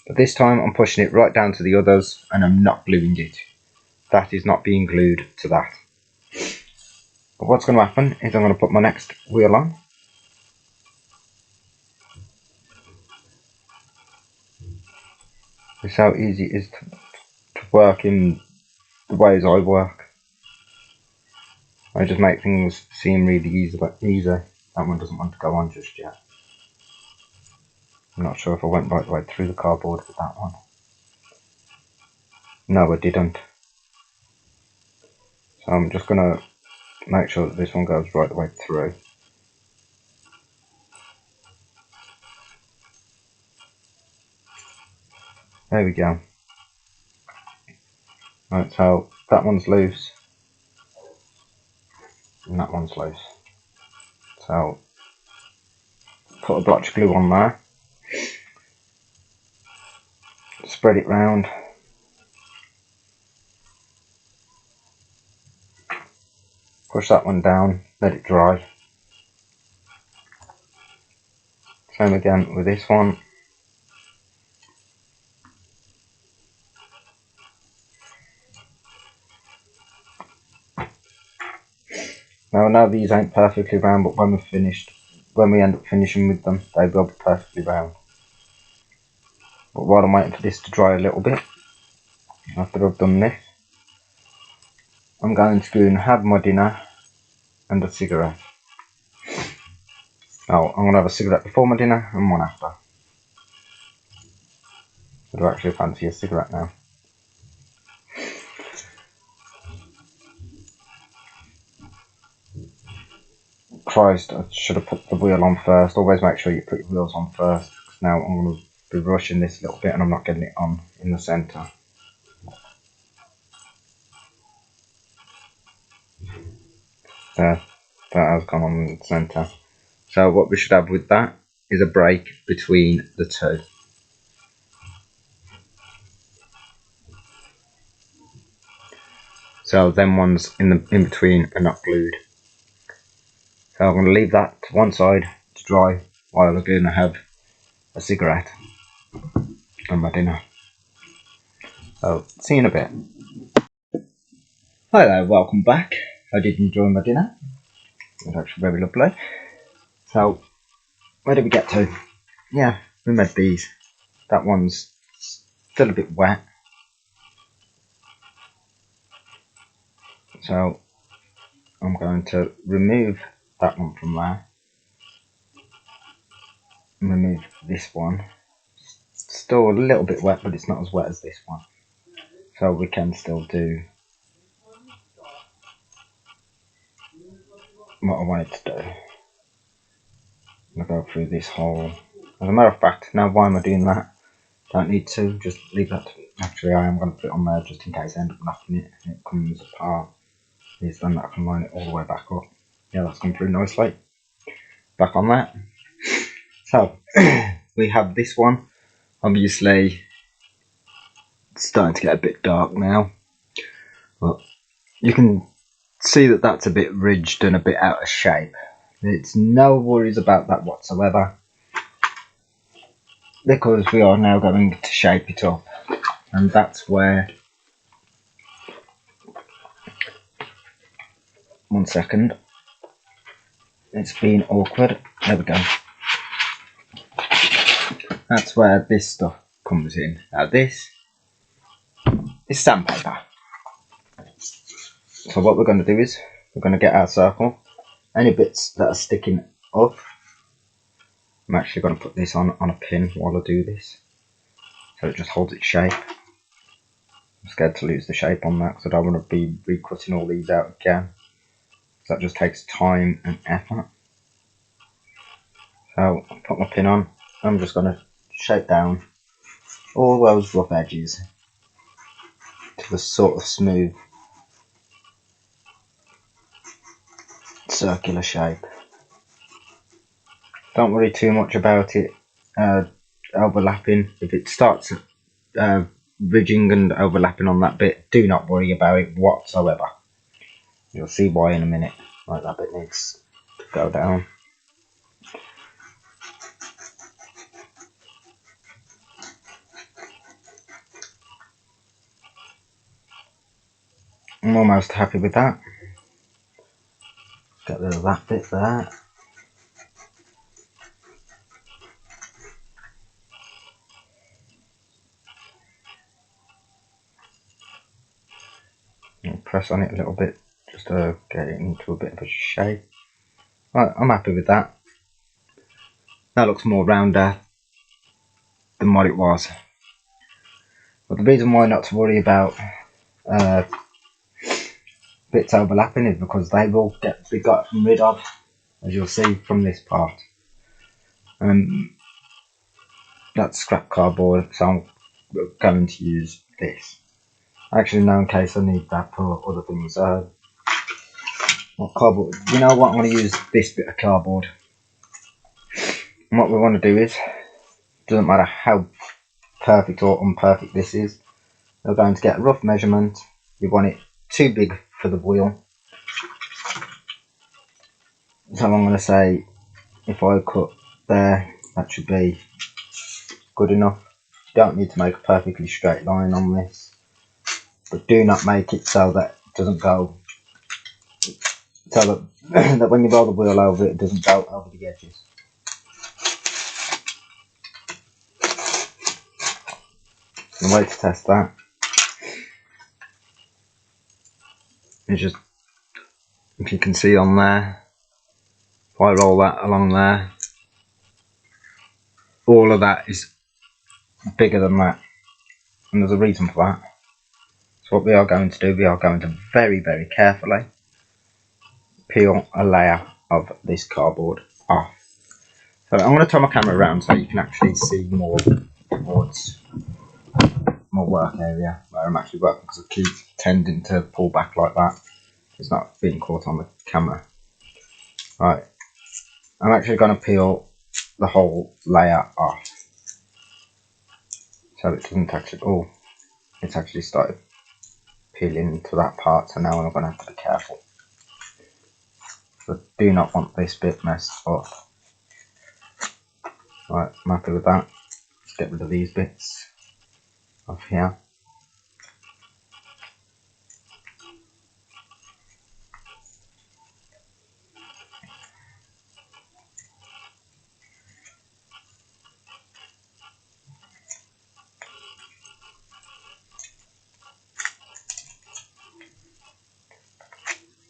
But this time I'm pushing it right down to the others and I'm not gluing it. That is not being glued to that. But what's going to happen is I'm going to put my next wheel on. This is how easy it is to work in the ways I work. I just make things seem really easy. That one doesn't want to go on just yet. I'm not sure if I went right the way through the cardboard with that one. No, I didn't. So I'm just going to make sure that this one goes right the way through. There we go. Right, so that one's loose. And that one's loose. So put a blotch of glue on there. Spread it round. Push that one down, let it dry. Same again with this one. Now I know these ain't perfectly round, but when we end up finishing with them, they will be perfectly round. But while I'm waiting for this to dry a little bit, after I've done this, I'm going to go and have my dinner and a cigarette. Now, I'm going to have a cigarette before my dinner and one after. I do actually fancy a cigarette now. Christ, I should have put the wheel on first. Always make sure you put your wheels on first. Because now I'm going to be rushing this a little bit and I'm not getting it on in the centre. There, that has gone on in the centre. So what we should have with that is a break between the two. So them ones in between are not glued. So I'm going to leave that to one side to dry while I'm going to have a cigarette and my dinner. So see you in a bit. Hi there, welcome back. I did enjoy my dinner. It was actually very lovely. So where did we get to? Yeah, we made these. That one's still a bit wet. So I'm going to remove that one from there. And remove this one. Still a little bit wet, but it's not as wet as this one. So we can still do what I wanted to do. I'm going to go through this hole. As a matter of fact, now why am I doing that? Don't need to, just leave that. Actually, I am going to put it on there just in case I end up knocking it and it comes apart. Is then that I can line it all the way back up. Yeah, that's come through nicely. Back on that. So, we have this one. Obviously, it's starting to get a bit dark now. But you can see that that's a bit ridged and a bit out of shape. It's no worries about that whatsoever. Because we are now going to shape it up. And that's where... One second. It's been awkward. There we go. That's where this stuff comes in. Now this is sandpaper. So what we're going to do is we're going to get our circle. Any bits that are sticking up, I'm actually going to put this on a pin while I do this. So it just holds its shape. I'm scared to lose the shape on that because I don't want to be recutting all these out again. So that just takes time and effort. So I'll put my pin on. I'm just going to shape down all those rough edges to the sort of smooth circular shape. don't worry too much about it overlapping. If it starts ridging and overlapping on that bit, do not worry about it whatsoever. You'll see why in a minute. Like, that bit needs to go down. I'm almost happy with that. Get rid of that bit there. And press on it a little bit just to get it into a bit of a shape. Right, I'm happy with that. That looks more rounder than what it was. But the reason why not to worry about bits overlapping is because they will be gotten rid of, as you'll see from this part. That's scrap cardboard, so I'm going to use this. Actually, no, in case I need that for other things. What cardboard? You know what? I'm going to use this bit of cardboard. And what we want to do is, doesn't matter how perfect or imperfect this is, we're going to get a rough measurement. You want it too big for the wheel. So I'm going to say, if I cut there, that should be good enough. You don't need to make a perfectly straight line on this, but do not make it so that it doesn't go, so that, that when you roll the wheel over it doesn't go over the edges. The way to test that is just, if you can see on there, if I roll that along there, all of that is bigger than that, and there's a reason for that. So what we are going to do, we are going to very, very carefully peel a layer of this cardboard off. So I'm going to turn my camera around so you can actually see more towards my work area where I'm actually working, because I keep tending to pull back like that. It's not being caught on the camera. Right, I'm actually going to peel the whole layer off, so it doesn't actually, oh, it's actually started peeling into that part, so now I'm going to have to be careful. So do not want this bit messed up. Right, I'm happy with that. Let's get rid of these bits off here.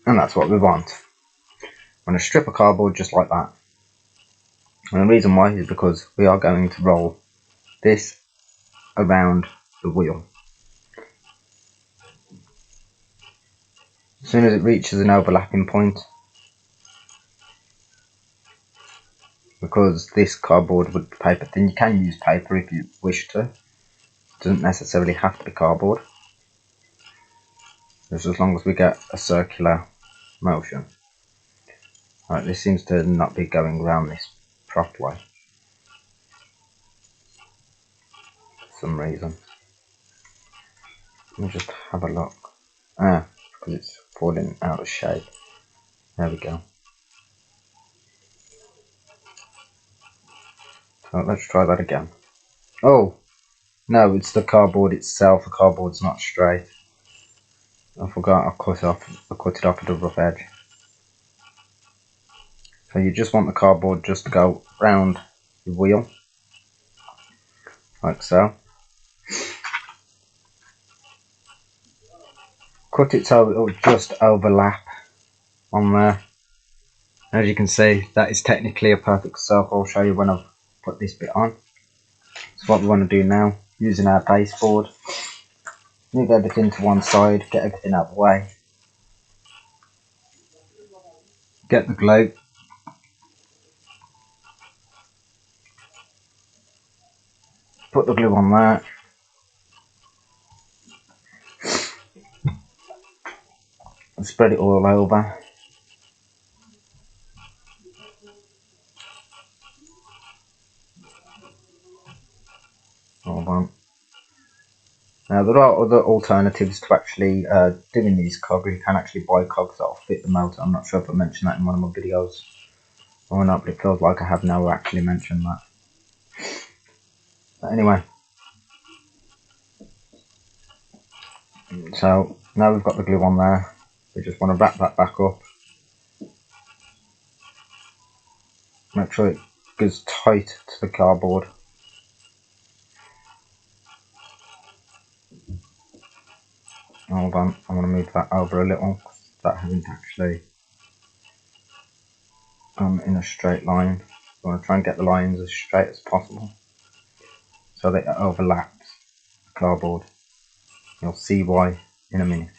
And that's what we want. I'm going to strip a cardboard just like that. And the reason why is because we are going to roll this around the wheel. As soon as it reaches an overlapping point, because this cardboard would be paper thin, you can use paper if you wish to. It doesn't necessarily have to be cardboard, just as long as we get a circular motion. Right, this seems to not be going around this properly for some reason. Let me just have a look. Because it's falling out of shape. There we go. So let's try that again. Oh, no, it's the cardboard itself. The cardboard's not straight. I forgot I cut it off at a rough edge. So you just want the cardboard just to go round the wheel, like so. Cut it so it will just overlap on there. As you can see, that is technically a perfect circle. I'll show you when I've put this bit on. So what we want to do now, using our baseboard, move everything to one side, get everything out of the way. Get the glue. Put the glue on there. And spread it all over. there are other alternatives to actually doing these cogs. You can actually buy cogs that will fit the motor. I'm not sure if I mentioned that in one of my videos or not, but it feels like I have now actually mentioned that. But anyway, so now we've got the glue on there, we just want to wrap that back up. Make sure it goes tight to the cardboard. Hold on, I want to move that over a little, that hasn't actually gone in a straight line. I want to try and get the lines as straight as possible so that it overlaps the cardboard. You'll see why in a minute.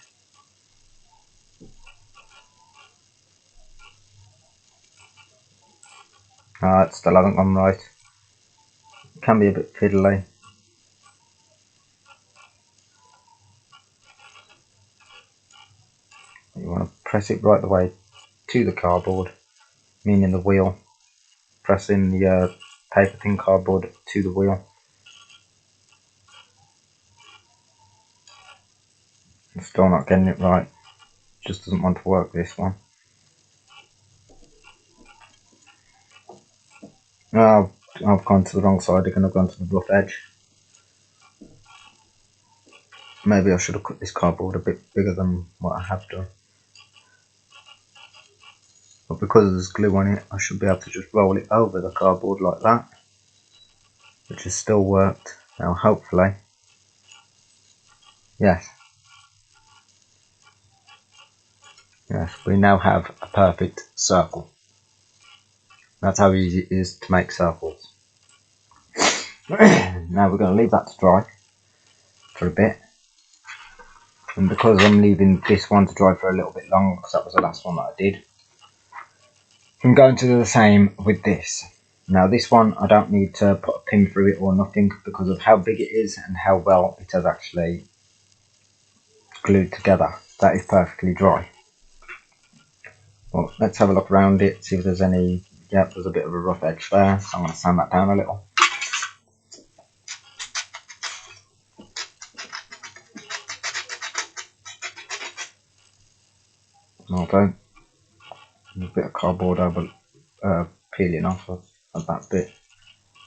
It still hasn't gone right. It can be a bit fiddly. You want to press it right the way to the cardboard, meaning the wheel. Pressing the paper thin cardboard to the wheel. I'm still not getting it right. Just doesn't want to work, this one. Oh, I've gone to the wrong side again. I've gone to the rough edge. Maybe I should have cut this cardboard a bit bigger than what I have done. But because there's glue on it, I should be able to just roll it over the cardboard like that, which has still worked. Now hopefully, yes, we now have a perfect circle. That's how easy it is to make circles. Now we're going to leave that to dry for a bit. And because I'm leaving this one to dry for a little bit longer, because that was the last one that I did, I'm going to do the same with this. Now this one I don't need to put a pin through it or nothing because of how big it is and how well it has actually glued together. That is perfectly dry. Well, let's have a look around it, see if there's any. Yep, there's a bit of a rough edge there, so I'm going to sand that down a little. Okay, a bit of cardboard over peeling off of that bit.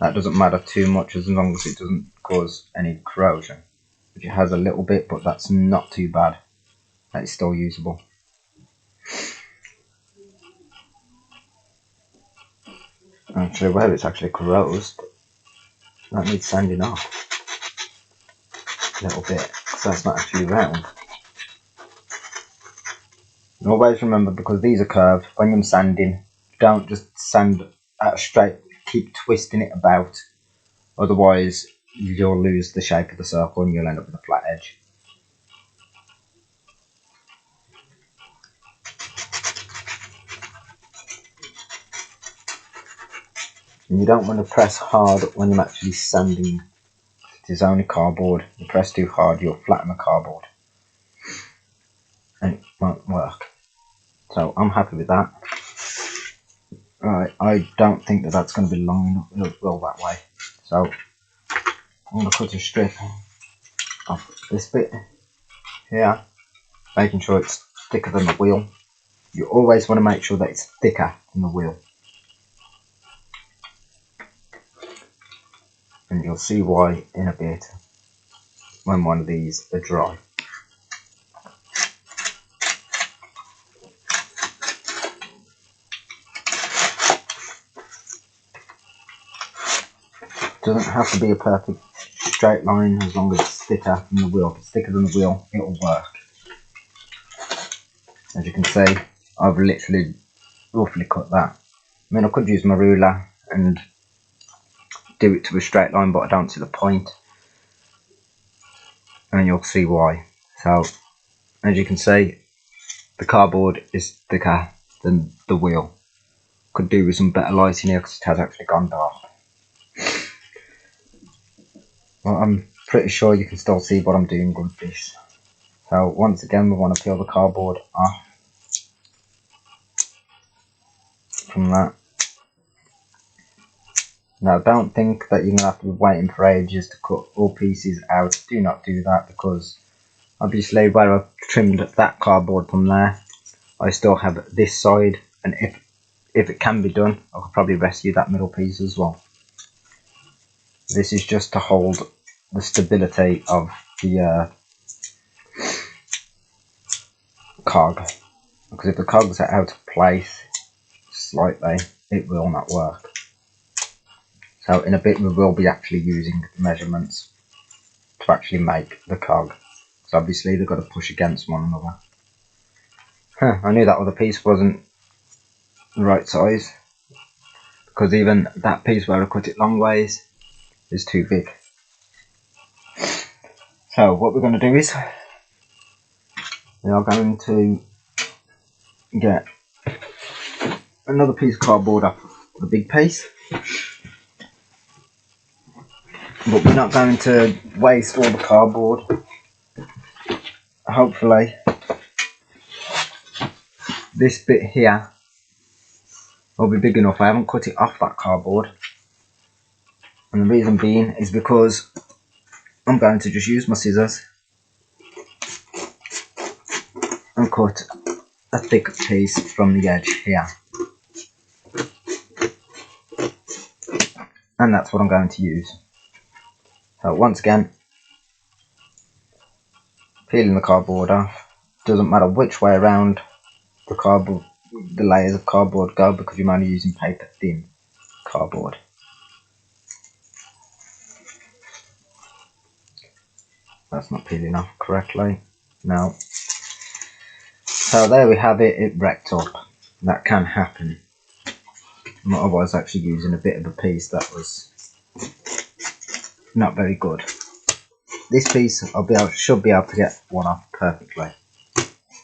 That doesn't matter too much as long as it doesn't cause any corrosion, which it has a little bit, but that's not too bad. That is still usable. Actually, where it's actually corrosed, that needs sanding off a little bit, because that's not actually round. And always remember, because these are curved, when you're sanding, don't just sand at a straight, keep twisting it about, otherwise you'll lose the shape of the circle and you'll end up with a flat edge. And you don't want to press hard when you're actually sanding. It is only cardboard. You press too hard, you'll flatten the cardboard and it won't work. So I'm happy with that. Right, I don't think that that's going to be long enough to roll that way. So I'm going to cut a strip off this bit here, making sure it's thicker than the wheel. You always want to make sure that it's thicker than the wheel. And you'll see why in a bit when one of these are dry. It doesn't have to be a perfect straight line as long as it's thicker than the wheel. If it's thicker than the wheel, it'll work. As you can see, I've literally roughly cut that. I mean, I could use my ruler and do it to a straight line, but I don't see the point. And you'll see why. So, as you can see, the cardboard is thicker than the wheel. Could do with some better lighting here because it has actually gone dark. Well, I'm pretty sure you can still see what I'm doing with this. So once again, we want to peel the cardboard off from that. Now, don't think that you're going to have to be waiting for ages to cut all pieces out. Do not do that, because obviously where I've trimmed that cardboard from there, I still have this side, and if it can be done, I could probably rescue that middle piece as well. This is just to hold the stability of the cog, because if the cogs are out of place slightly, it will not work. So in a bit we will be actually using measurements to actually make the cog. So obviously they've got to push against one another. I knew that other piece wasn't the right size, because even that piece where I cut it long ways is too big. So what we're going to do is we are going to get another piece of cardboard off the big piece, but we're not going to waste all the cardboard. Hopefully this bit here will be big enough. I haven't cut it off that cardboard, and the reason being is because I'm going to just use my scissors and cut a thick piece from the edge here, and that's what I'm going to use. So once again, peeling the cardboard off. Doesn't matter which way around the layers of cardboard go, because you're only using paper thin cardboard. That's not peeling off correctly. No. So there we have it. It wrecked up. That can happen. I was actually using a bit of a piece that was not very good. This piece should be able to get one off perfectly.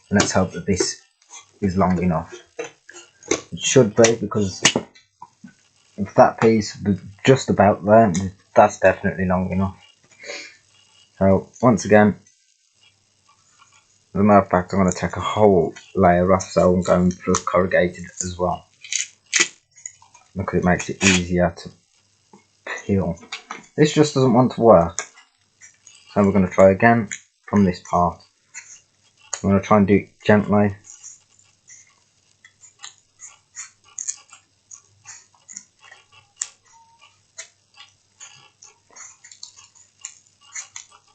Let's hope that this is long enough. It should be, because if that piece was just about there, that's definitely long enough. So once again, as a matter of fact, I'm going to take a whole layer off, so I'm going for corrugated as well, because it makes it easier to peel. This just doesn't want to work, so we're going to try again from this part. I'm going to try and do it gently.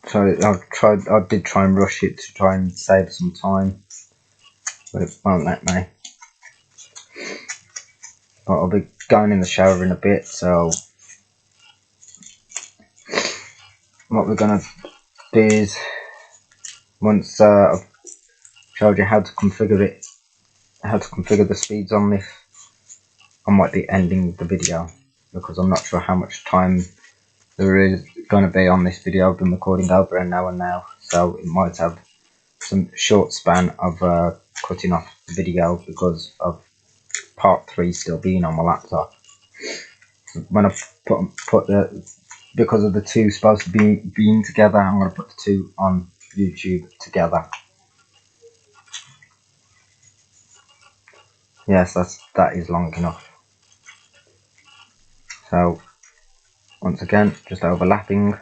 So I did try and rush it to try and save some time, but it won't let me. But I'll be going in the shower in a bit, so what we're going to do is, once I've showed you how to configure it, how to configure the speeds on this, I might be ending the video, because I'm not sure how much time there is going to be on this video. I've been recording over an hour now, so it might have some short span of cutting off the video because of part 3 still being on my laptop. When I put the, because of the two supposed to be being together, I'm going to put the two on YouTube together. Yes, that is long enough. So once again, just overlapping.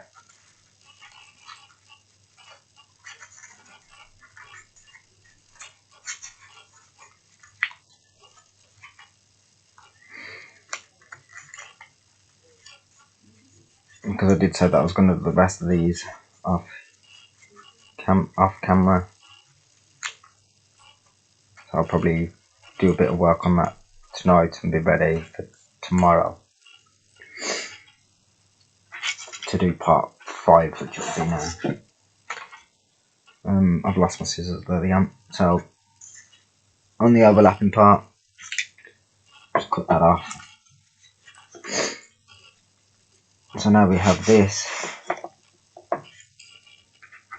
Because I did say that I was going to do the rest of these off camera, so I'll probably do a bit of work on that tonight and be ready for tomorrow to do part 5, which will be now. I've lost my scissors, there they are. So on the overlapping part, just cut that off. So now we have this.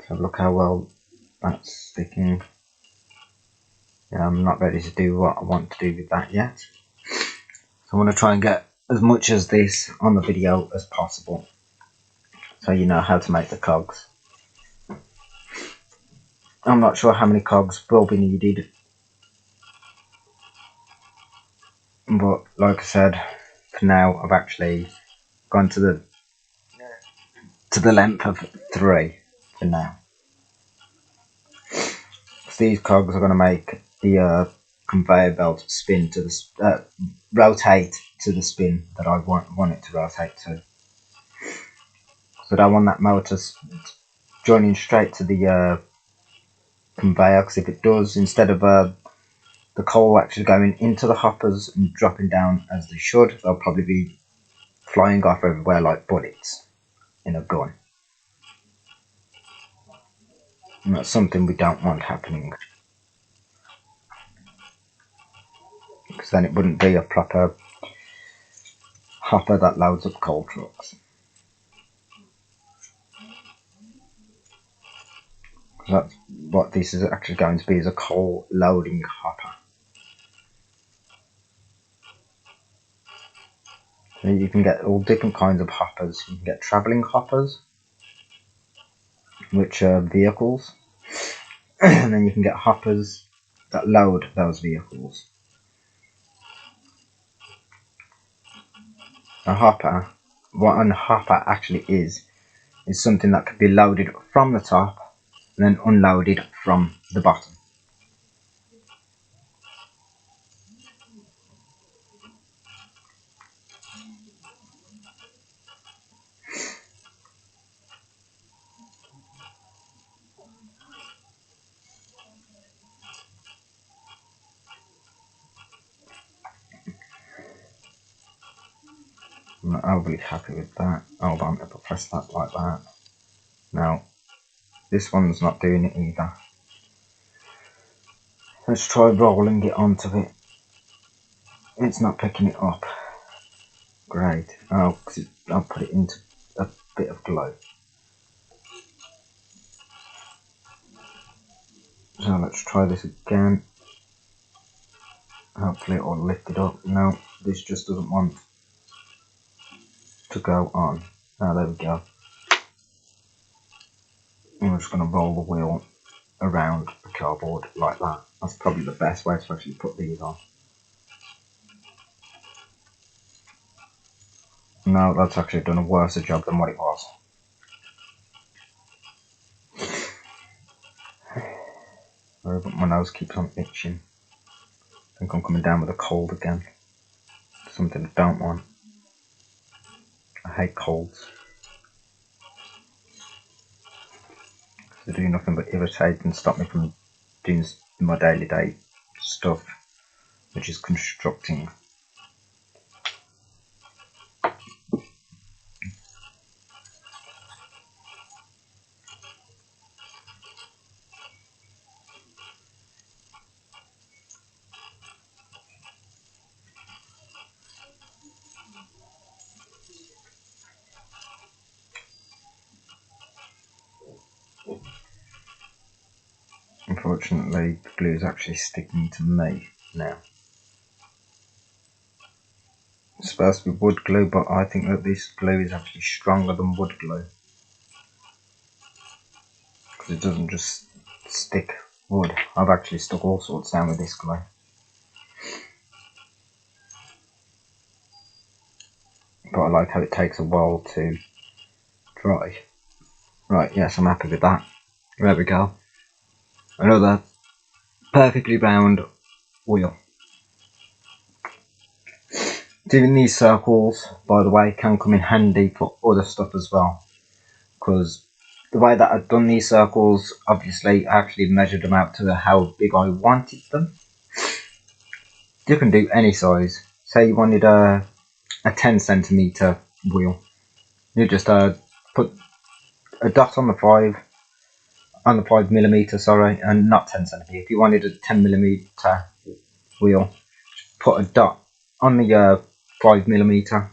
So look how well that's sticking. Yeah, I'm not ready to do what I want to do with that yet. So I'm going to try and get as much as this on the video as possible, so you know how to make the cogs. I'm not sure how many cogs will be needed, but like I said, for now I've actually gone to the length of 3 for now. So these cogs are going to make the conveyor belt spin to the rotate to the spin that I want it to rotate to. So I don't want that motor joining straight to the conveyor, because if it does, instead of the coal actually going into the hoppers and dropping down as they should, they'll probably be flying off everywhere like bullets in a gun. And that's something we don't want happening, because then it wouldn't be a proper hopper that loads up coal trucks. That's what this is actually going to be, is a coal loading hopper. So you can get all different kinds of hoppers. You can get travelling hoppers, which are vehicles, and then you can get hoppers that load those vehicles. A hopper, what a hopper actually is something that could be loaded from the top and then unloaded from the bottom. I'm not overly happy with that. Hold on, if I press that like that. Now, this one's not doing it either. Let's try rolling it onto it. It's not picking it up. Great. Oh, because I'll put it into a bit of glow. So let's try this again. Hopefully it will lift it up. No, this just doesn't want to go on. Oh, there we go. I'm just going to roll the wheel around the cardboard like that. That's probably the best way to actually put these on. No, that's actually done a worse job than what it was. But my nose keeps on itching. I think I'm coming down with a cold again. Something I don't want. I hate colds. They do nothing but irritate and stop me from doing my daily stuff, which is constructing. Unfortunately, the glue is actually sticking to me now. It's supposed to be wood glue, but I think that this glue is actually stronger than wood glue, because it doesn't just stick wood. I've actually stuck all sorts down with this glue. But I like how it takes a while to dry. Right, yes, I'm happy with that. There we go. Another perfectly round wheel. Doing these circles, by the way, can come in handy for other stuff as well, because the way that I've done these circles, obviously I actually measured them out to how big I wanted them. You can do any size. Say you wanted a 10 centimeter wheel, you just put a dot on the 5mm, sorry, and not 10 centimeter. If you wanted a 10mm wheel, put a dot on the 5mm,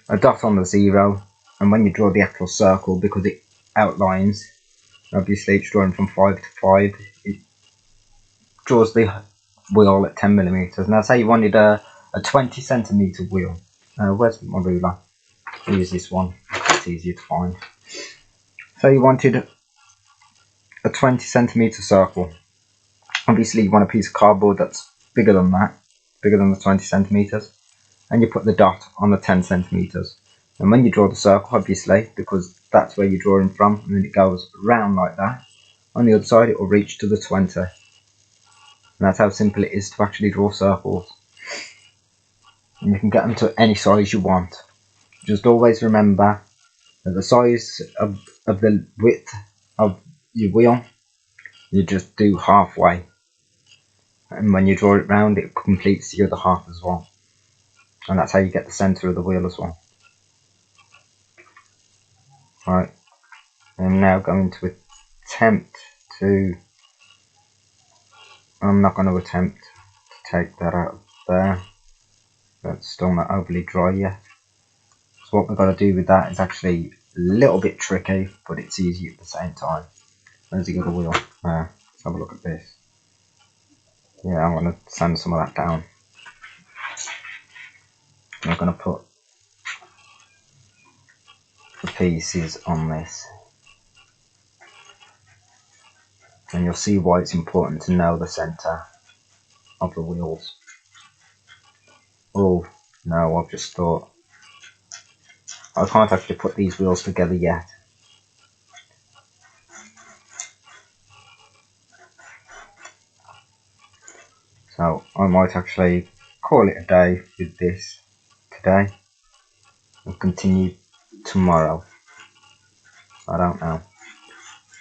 a dot on the 0, and when you draw the actual circle, because it outlines, obviously it's drawn from 5 to 5, it draws the wheel at 10mm. Now say you wanted a 20 centimeter wheel. Where's my ruler? I'll use this one, it's easier to find. So you wanted a 20 centimeter circle. Obviously you want a piece of cardboard that's bigger than that, bigger than the 20 centimeters. and you put the dot on the 10 centimeters. And when you draw the circle, obviously, because that's where you're drawing from, and then it goes round like that, on the other side it will reach to the 20. And that's how simple it is to actually draw circles. And you can get them to any size you want. Just always remember that the size of the width of your wheel, you just do halfway. And when you draw it round, it completes the other half as well. And that's how you get the centre of the wheel as well. Right, I'm now going to attempt to... I'm not going to attempt to take that out of there. That's still not overly dry yet. So what we've got to do with that is actually a little bit tricky, but it's easy at the same time. Where's the other wheel? Let's have a look at this. Yeah, I'm going to sand some of that down. I'm going to put the pieces on this. And you'll see why it's important to know the centre of the wheels. Oh, no, I've just thought I can't actually put these wheels together yet. So I might actually call it a day with this today and continue tomorrow. I don't know.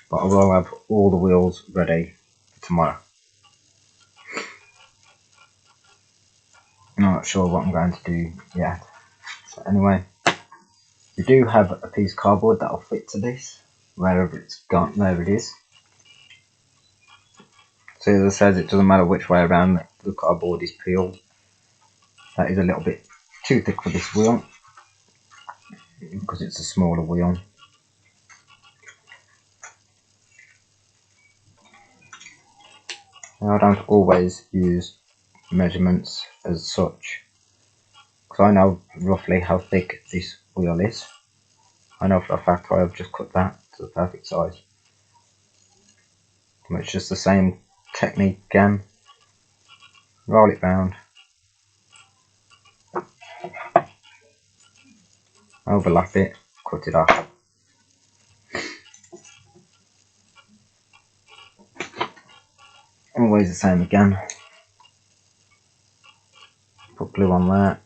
But I will have all the wheels ready for tomorrow. I'm not sure what I'm going to do yet. So anyway, we do have a piece of cardboard that will fit to this, wherever it's gone, there it is. So as I said, it doesn't matter which way around the cardboard is peeled. That is a little bit too thick for this wheel, because it's a smaller wheel. Now I don't always use measurements as such, because I know roughly how thick this wheel is. I know for a fact I have just cut that to the perfect size. It's just the same technique again. Roll it round, overlap it, cut it off. Always the same again. Put glue on there.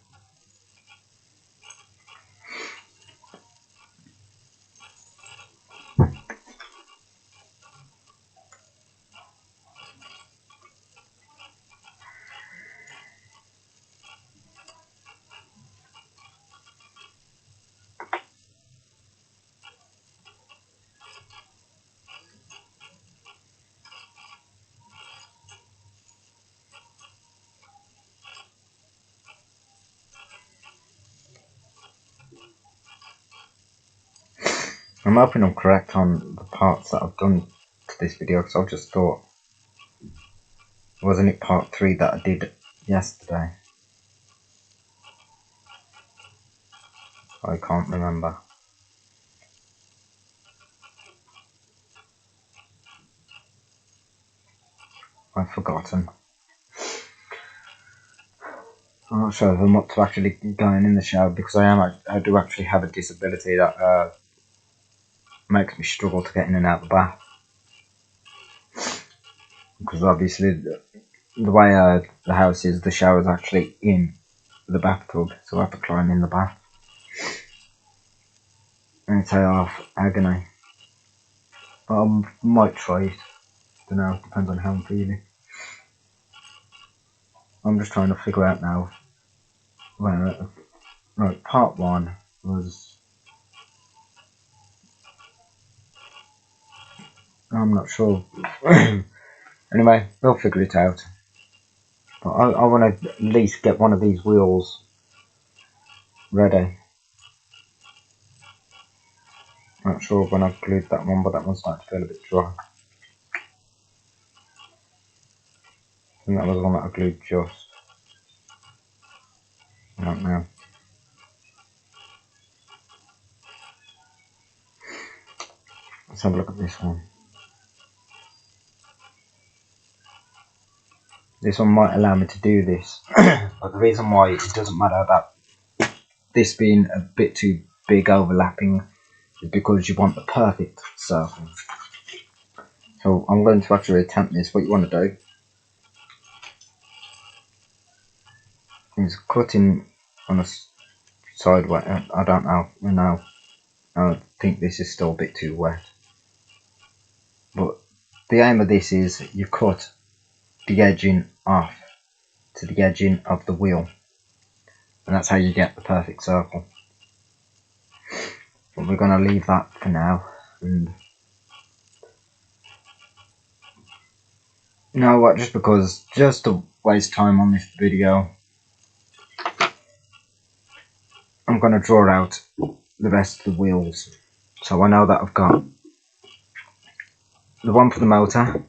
I'm hoping I'm correct on the parts that I've done to this video, because I've just thought, wasn't it part 3 that I did yesterday? I can't remember. I've forgotten. I'm not sure if I'm up to actually going in the shower, because I do actually have a disability that makes me struggle to get in and out of the bath. Because obviously the way the house is, the shower's actually in the bathtub, so I have to climb in the bath. And it's half agony. But I might try it. Don't know, depends on how I'm feeling. I'm just trying to figure out now where. Right, part 1 was. I'm not sure. Anyway, we'll figure it out. But I want to at least get one of these wheels ready. Not sure when I've glued that one, but that one's starting to feel a bit dry. I think that was the one that I glued just. I don't know. Let's have a look at this one. this one might allow me to do this. But the reason why it doesn't matter about this being a bit too big overlapping is because you want the perfect circle. So I'm going to actually attempt this. What you want to do is cutting on a sideway. I don't know. No, I think this is still a bit too wet. But the aim of this is you cut the edging off to the edging of the wheel, and that's how you get the perfect circle. But we're going to leave that for now. And you know what, just to waste time on this video, I'm going to draw out the rest of the wheels. So I know that I've got the one for the motor,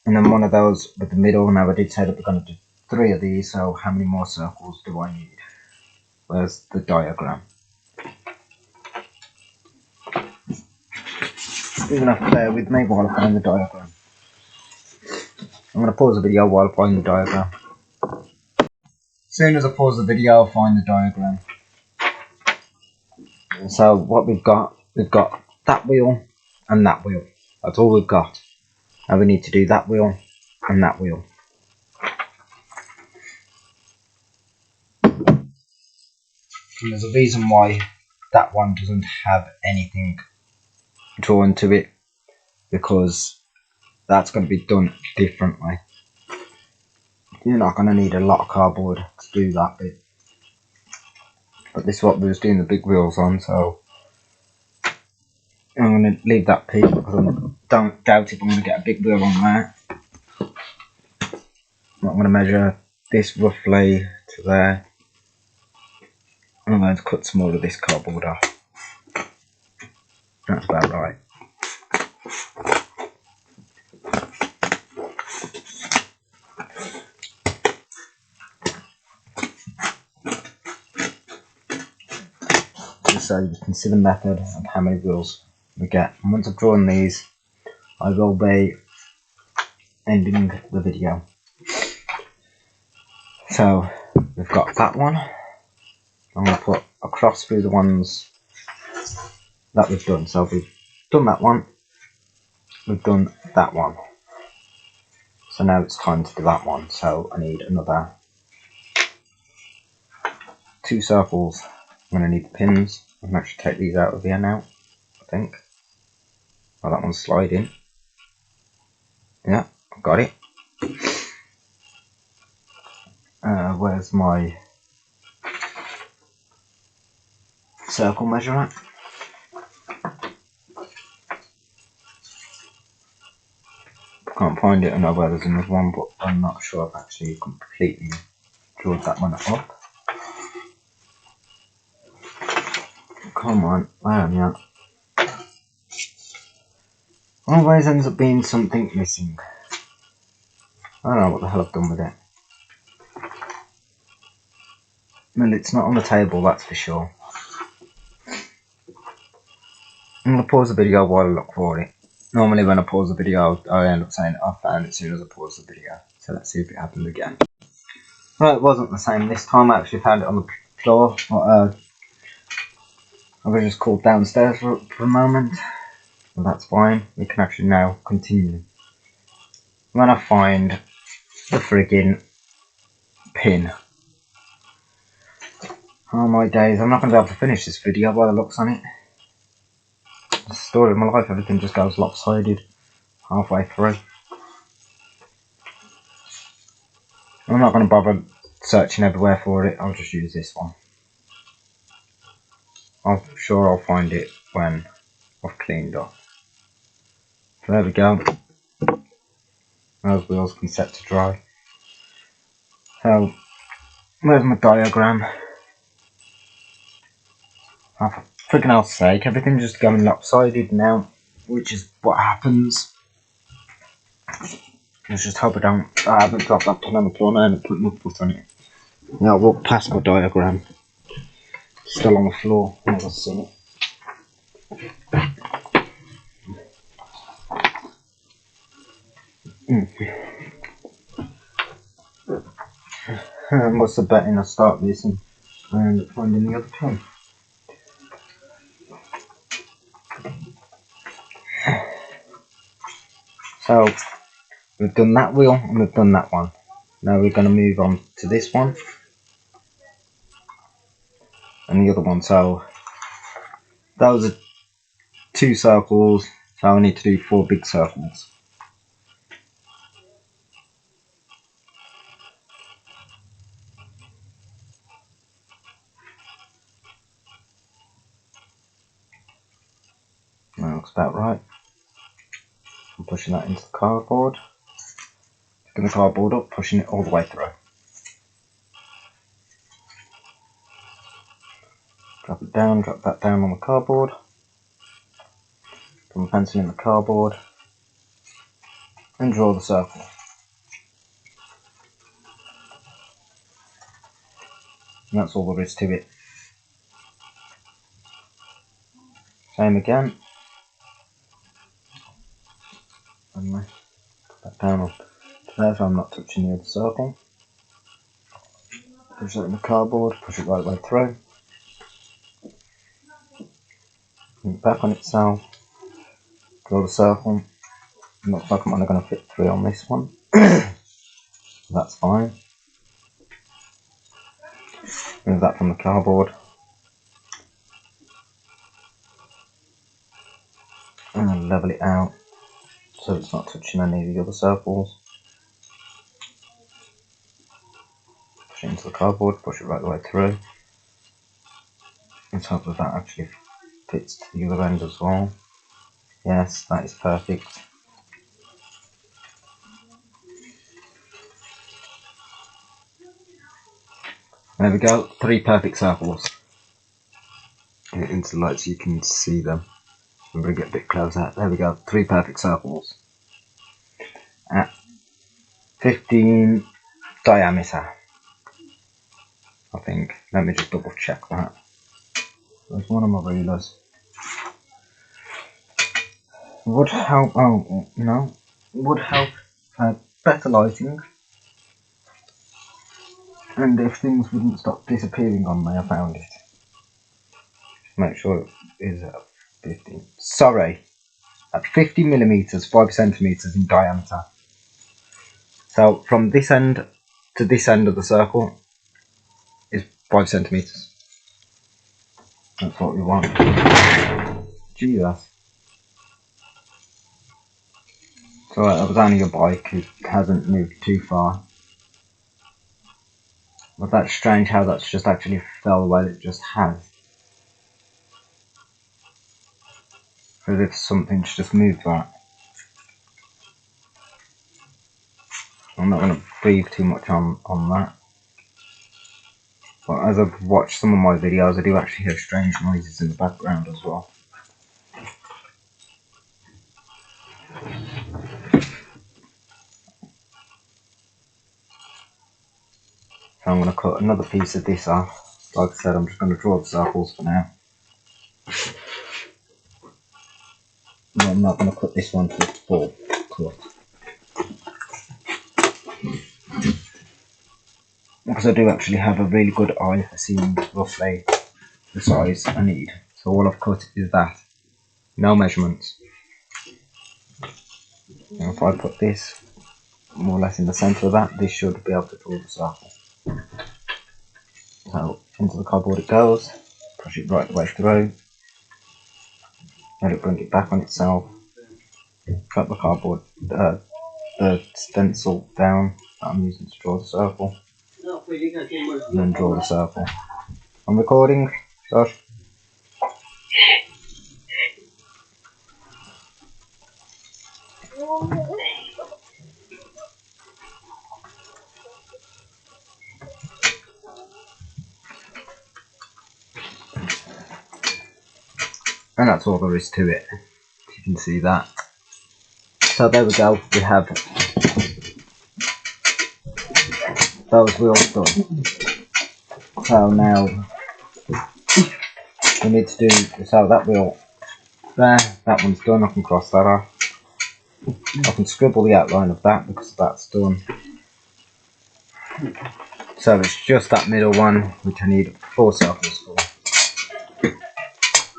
and then one of those with the middle. Now I did say that we're going to do 3 of these, so how many more circles do I need? Where's the diagram? You're going to have to bear with me while I find the diagram. I'm going to pause the video while I find the diagram. As soon as I pause the video, I'll find the diagram. So what we've got that wheel and that wheel. That's all we've got. Now we need to do that wheel and that wheel. And there's a reason why that one doesn't have anything drawn to it, because that's going to be done differently. You're not going to need a lot of cardboard to do that bit. But this is what we was doing the big wheels on, so I'm going to leave that piece because I don't doubt if I'm going to get a big wheel on there. I'm going to measure this roughly to there. I'm going to cut some more of this cardboard off. That's about right. Just so you can see the method of how many wheels we get. And once I've drawn these, I will be ending the video. So we've got that one. I'm going to put a cross through the ones that we've done. So we've done that one, we've done that one. So now it's time to do that one. So I need another 2 circles. I'm going to need the pins. I can actually take these out of here now, I think. Oh, that one's sliding. Yeah, I've got it. Where's my circle measure at? Can't find it. I know where there's another one, but I'm not sure I've actually completely drawn that one up. Come on, where am I at? Always ends up being something missing. I don't know what the hell I've done with it. Well, it's not on the table, that's for sure. I'm going to pause the video while I look for it. Normally when I pause the video, I end up saying I found it as soon as I pause the video. So let's see if it happened again. Well, it wasn't the same this time. I actually found it on the floor. But, I was just called downstairs for a moment. Well, that's fine. We can actually now continue. When I find the friggin' pin. Oh my days, I'm not going to be able to finish this video by the looks on it. The story of my life, everything just goes lopsided halfway through. I'm not going to bother searching everywhere for it, I'll just use this one. I'm sure I'll find it when I've cleaned up. So there we go. Those wheels can set to dry. So, where's my diagram? Oh, for freaking hell's sake, everything's just going lopsided now, which is what happens. Let's just hope I haven't dropped that pen on the floor now and put my foot on it. Now I'll walk past my diagram. Still on the floor, I've never seen it. What's the betting I start this and I end up finding the other pen. So we've done that wheel and we've done that one. Now we're going to move on to this one and the other one. So those are 2 circles, so I need to do 4 big circles. That looks about right. I'm pushing that into the cardboard. Picking the cardboard up, pushing it all the way through. Drop it down, drop that down on the cardboard. Put my pencil in the cardboard and draw the circle. And that's all there is to it. Same again. And put that down on there so I'm not touching the other circle. Push it in the cardboard, push it right way through. Put it back on itself. Draw the circle. Looks like I'm only going to fit 3 on this one. That's fine. Move that from the cardboard. And level it out so it's not touching any of the other circles. Push it into the cardboard, push it right the way through. Let's hope that actually fits to the other end as well. Yes, that is perfect. There we go, 3 perfect circles. Get it into the light so you can see them. I'm going to get a bit closer. There we go, 3 perfect circles. At 15 diameter, I think. Let me just double check that. There's one of my rulers. Would help, oh no, would help better lighting. And if things wouldn't stop disappearing on me, I found it. Make sure it is at 15. Sorry, at 50 millimeters, 5 centimeters in diameter. So from this end to this end of the circle is 5 centimeters. That's what we want. Jesus. So that was only a bike, it hasn't moved too far. But that's strange how that's just actually fell the way it just has. As if something's just moved that. I'm not going to breathe too much on that. But as I've watched some of my videos, I do actually hear strange noises in the background as well. So I'm going to cut another piece of this off. Like I said, I'm just going to draw the circles for now. No, I'm not going to cut this one to its full cut. Because I do actually have a really good eye for seeing roughly the size I need. So all I've cut is that. No measurements. And if I put this more or less in the centre of that, this should be able to draw the circle. So into the cardboard it goes, push it right the way through, let it bring it back on itself, drop the cardboard, the stencil down that I'm using to draw the circle, and then draw the circle. I'm recording, Josh. And that's all there is to it. You can see that. So there we go, we have those wheels done. So now we need to do, so that wheel there, that one's done, I can cross that off. I can scribble the outline of that because that's done. So it's just that middle one which I need 4 circles for.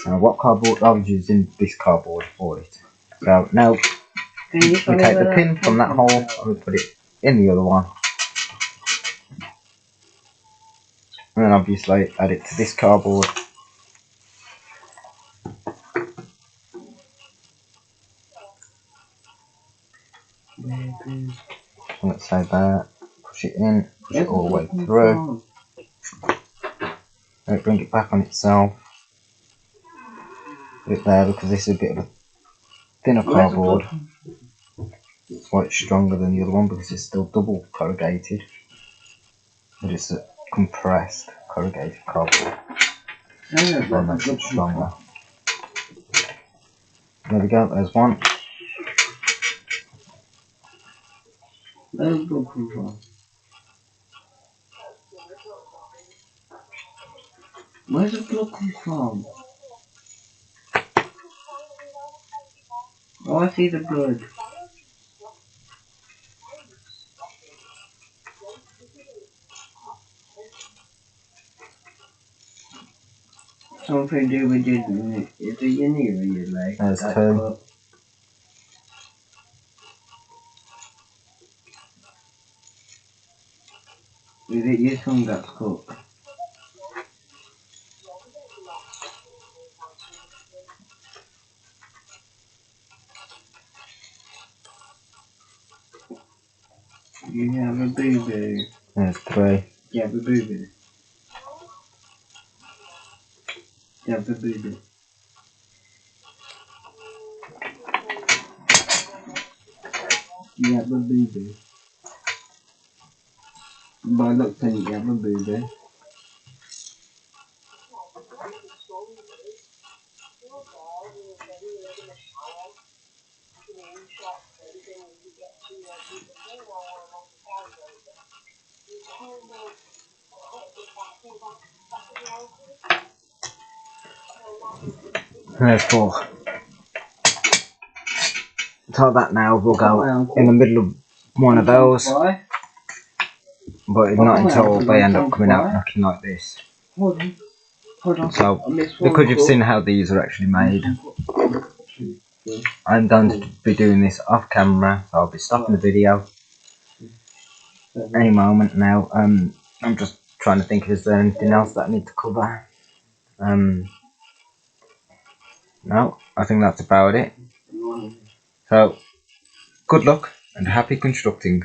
Now what cardboard? I was using this cardboard for it. So now we take the pin from that hole and we put it in the other one. And then obviously add it to this cardboard. And let's say that. Push it in, push it all the way through. And bring it back on itself. Put it there because this is a bit of a thinner cardboard. It's quite stronger than the other one because it's still double corrugated. But it's a compressed corrugated cardboard. That makes it stronger. There we go, there's one. Where's the blood come from? Where's the blood come from? Oh, I see the blood. Something to do with your, is it your knee or your leg? There's That's 2. cut. Is it your tongue that's cut? You have a boo-boo. There's 3. You have a boo-boo. You have a boo-boo. You have a boo-boo. By looks at it, you have a boo-boo. And there's 4. So that now will go in the middle of one of those. Why? But it's not until they end up coming out looking like this. Hold on. Hold on. So, I missed one because you've cut. seen how these are actually made, I'm going to be doing this off camera, so I'll be stopping the video any moment now. I'm just trying to think, is there anything else that I need to cover? No, I think that's about it. So, good luck and happy constructing.